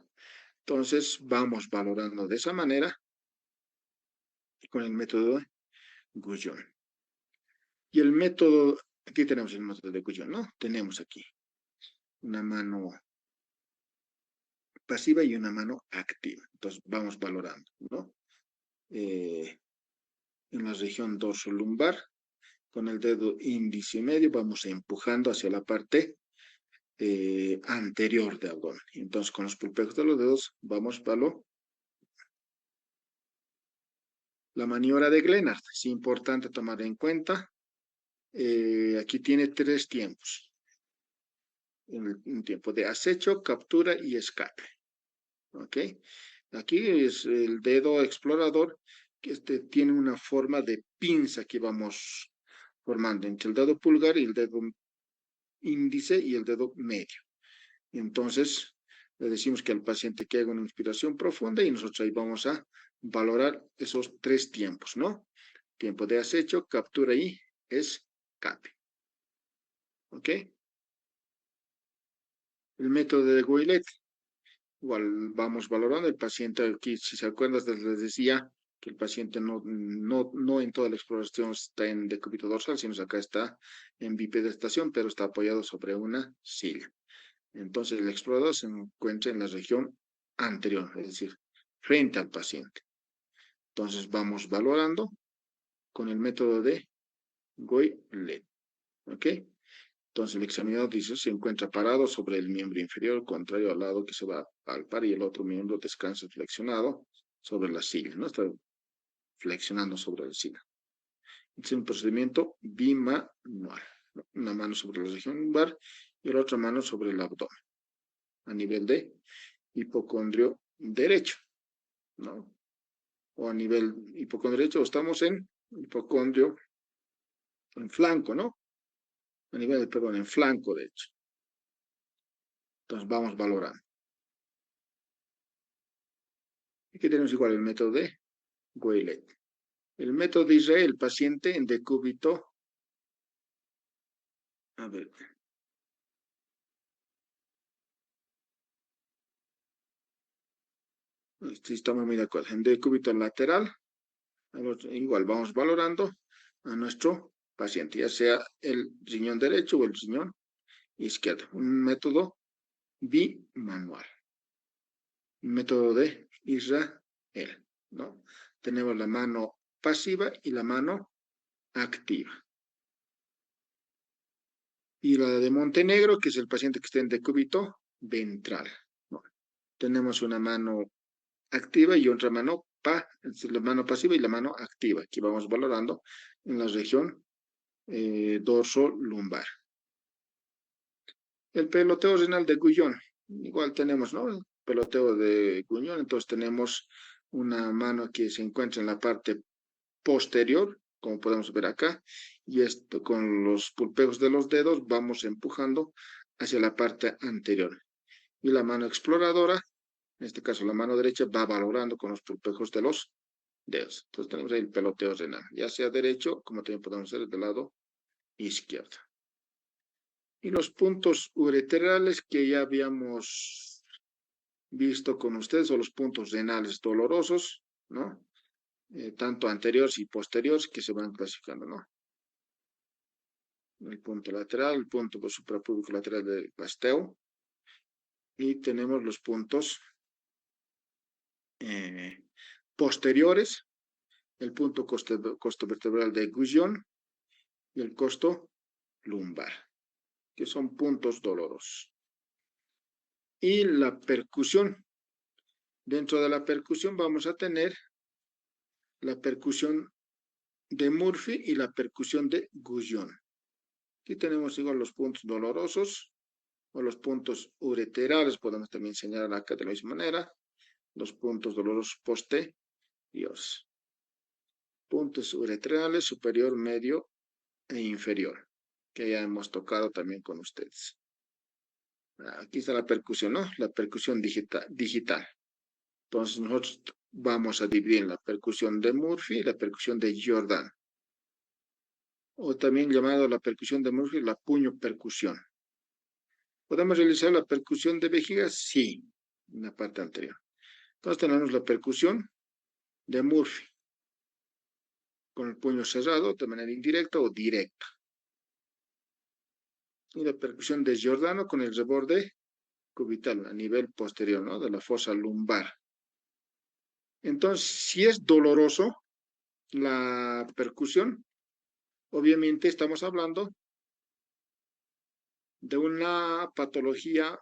Entonces vamos valorando de esa manera con el método de Guyon. Y el método, aquí tenemos el método de Guyon, ¿no? Tenemos aquí una mano pasiva y una mano activa. Entonces vamos valorando, ¿no? En la región dorsolumbar, con el dedo índice medio vamos empujando hacia la parte anterior del abdomen. Entonces con los pulpejos de los dedos vamos para la maniobra de Glenard. Es importante tomar en cuenta. Aquí tiene 3 tiempos. Un tiempo de acecho, captura y escape. ¿Ok? Aquí es el dedo explorador que tiene una forma de pinza que vamos formando entre el dedo pulgar y el dedo índice y el dedo medio. Entonces, le decimos que al paciente que haga una inspiración profunda y nosotros ahí vamos a valorar esos 3 tiempos, ¿no? Tiempo de acecho, captura y escape. ¿Ok? El método de Goylet. Igual vamos valorando el paciente aquí, si se acuerdan, les decía que el paciente no en toda la exploración está en decúbito dorsal, sino acá está en bipedestación, pero está apoyado sobre una silla. Entonces el explorador se encuentra en la región anterior, es decir, frente al paciente. Entonces vamos valorando con el método de Goylet. ¿Ok? Entonces el examinador dice, se encuentra parado sobre el miembro inferior, contrario al lado que se va a palpar, y el otro miembro descansa flexionado sobre la silla, ¿no? Está flexionando sobre la silla. Es un procedimiento bimanual, ¿no? Una mano sobre la región lumbar y la otra mano sobre el abdomen, a nivel de hipocondrio derecho, ¿no? O a nivel hipocondrio derecho, o estamos en hipocondrio en flanco, ¿no? A nivel, perdón, en flanco, de hecho. Entonces vamos valorando. Aquí tenemos igual el método de Goylet. El método de Israel, el paciente en decúbito. A ver. Sí, estamos muy de acuerdo. En decúbito lateral, igual vamos valorando a nuestro paciente, ya sea el riñón derecho o el riñón izquierdo. Un método bimanual. Método de Israel, ¿no? Tenemos la mano pasiva y la mano activa. Y la de Montenegro, que es el paciente que está en decúbito ventral, ¿no? Tenemos una mano activa y otra mano la mano pasiva y la mano activa. Aquí vamos valorando en la región dorso-lumbar. El peloteo renal de Guyon. Igual tenemos, ¿no? El peloteo de Guyon. Entonces tenemos una mano que se encuentra en la parte posterior, como podemos ver acá, y esto con los pulpejos de los dedos vamos empujando hacia la parte anterior. Y la mano exploradora, en este caso la mano derecha, va valorando con los pulpejos de los dedos. Entonces tenemos ahí el peloteo renal, ya sea derecho, como también podemos hacer del lado izquierdo. Y los puntos ureterales que ya habíamos visto con ustedes, o los puntos renales dolorosos, ¿no? Tanto anteriores y posteriores que se van clasificando, ¿no? El punto lateral, el punto suprapúbico lateral del pasteo, y tenemos los puntos posteriores, el punto costo vertebral de Guyon y el costo lumbar, que son puntos dolorosos. Y la percusión. Dentro de la percusión vamos a tener la percusión de Murphy y la percusión de Guyon. Aquí tenemos igual los puntos dolorosos o los puntos ureterales, podemos también señalar acá de la misma manera, los puntos dolorosos posteriores. puntos uretrales, superior, medio e inferior, que ya hemos tocado también con ustedes. Aquí está la percusión, ¿no? La percusión digital. Entonces nosotros vamos a dividir la percusión de Murphy y la percusión de Jordan. O también llamado la percusión de Murphy, la puño percusión. ¿Podemos realizar la percusión de vejiga? Sí, en la parte anterior. Entonces tenemos la percusión de Murphy, con el puño cerrado, de manera indirecta o directa. Y la percusión de Giordano con el reborde cubital a nivel posterior, ¿no? De la fosa lumbar. Entonces, si es doloroso la percusión, obviamente estamos hablando de una patología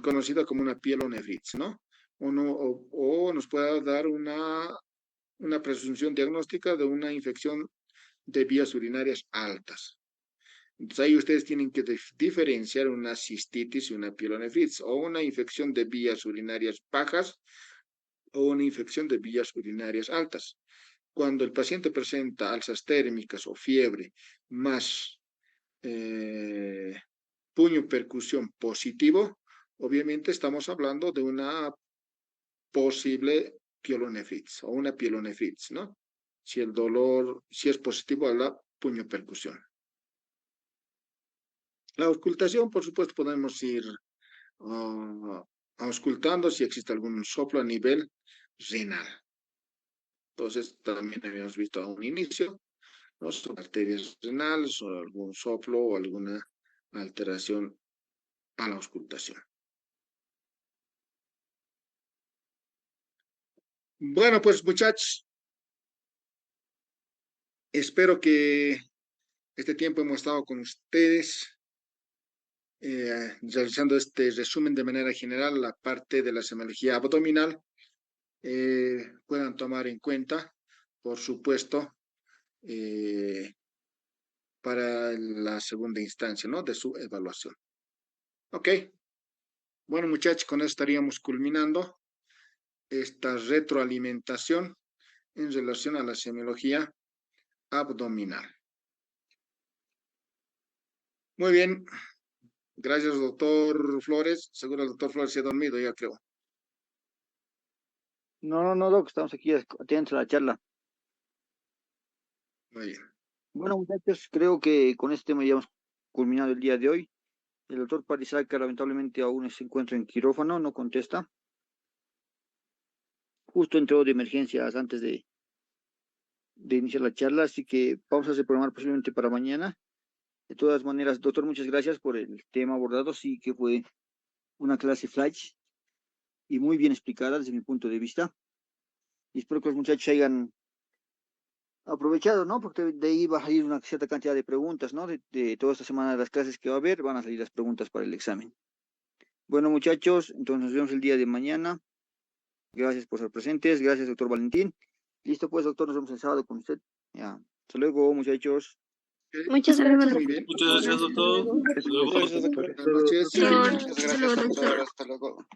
conocida como una pielonefritis, ¿no? O nos puede dar una presunción diagnóstica de una infección de vías urinarias altas. Entonces ahí ustedes tienen que diferenciar una cistitis y una pielonefritis, o una infección de vías urinarias bajas o una infección de vías urinarias altas. Cuando el paciente presenta alzas térmicas o fiebre más puño percusión positivo, obviamente estamos hablando de una posible pielonefritis o una pielonefritis, ¿no? Si el dolor, si es positivo a la puño percusión. La auscultación, por supuesto, podemos ir auscultando si existe algún soplo a nivel renal. Entonces, también habíamos visto a un inicio, ¿no? Son arterias renales o algún soplo o alguna alteración a la auscultación. Bueno, pues muchachos, espero que este tiempo hemos estado con ustedes realizando este resumen de manera general, la parte de la semiología abdominal, puedan tomar en cuenta, por supuesto, para la segunda instancia, ¿no? De su evaluación. Ok. Bueno, muchachos, con eso estaríamos culminando esta retroalimentación en relación a la semiología abdominal. Muy bien. Gracias, doctor Flores. Seguro el doctor Flores se ha dormido, ya creo. No, Doc, estamos aquí atentos a la charla. Muy bien. Bueno, muchachos, creo que con este tema ya hemos culminado el día de hoy. El doctor Parizaca lamentablemente aún se encuentra en quirófano, no contesta. Justo entró de emergencias antes de iniciar la charla, así que vamos a programar posiblemente para mañana. De todas maneras, doctor, muchas gracias por el tema abordado. Sí que fue una clase flash y muy bien explicada desde mi punto de vista. Y espero que los muchachos hayan aprovechado, ¿no? Porque de ahí va a salir una cierta cantidad de preguntas, ¿no? De toda esta semana de las clases que va a haber, van a salir las preguntas para el examen. Bueno, muchachos, entonces nos vemos el día de mañana. Gracias por ser presentes. Gracias, doctor Valentín. Listo, pues, doctor, nos vemos el sábado con usted. Ya. Hasta luego, muchachos. Muchas gracias. Muy bien. Muchas gracias, doctor. Hasta luego. Buenas noches. Doctor, hasta luego, doctor. Hasta luego.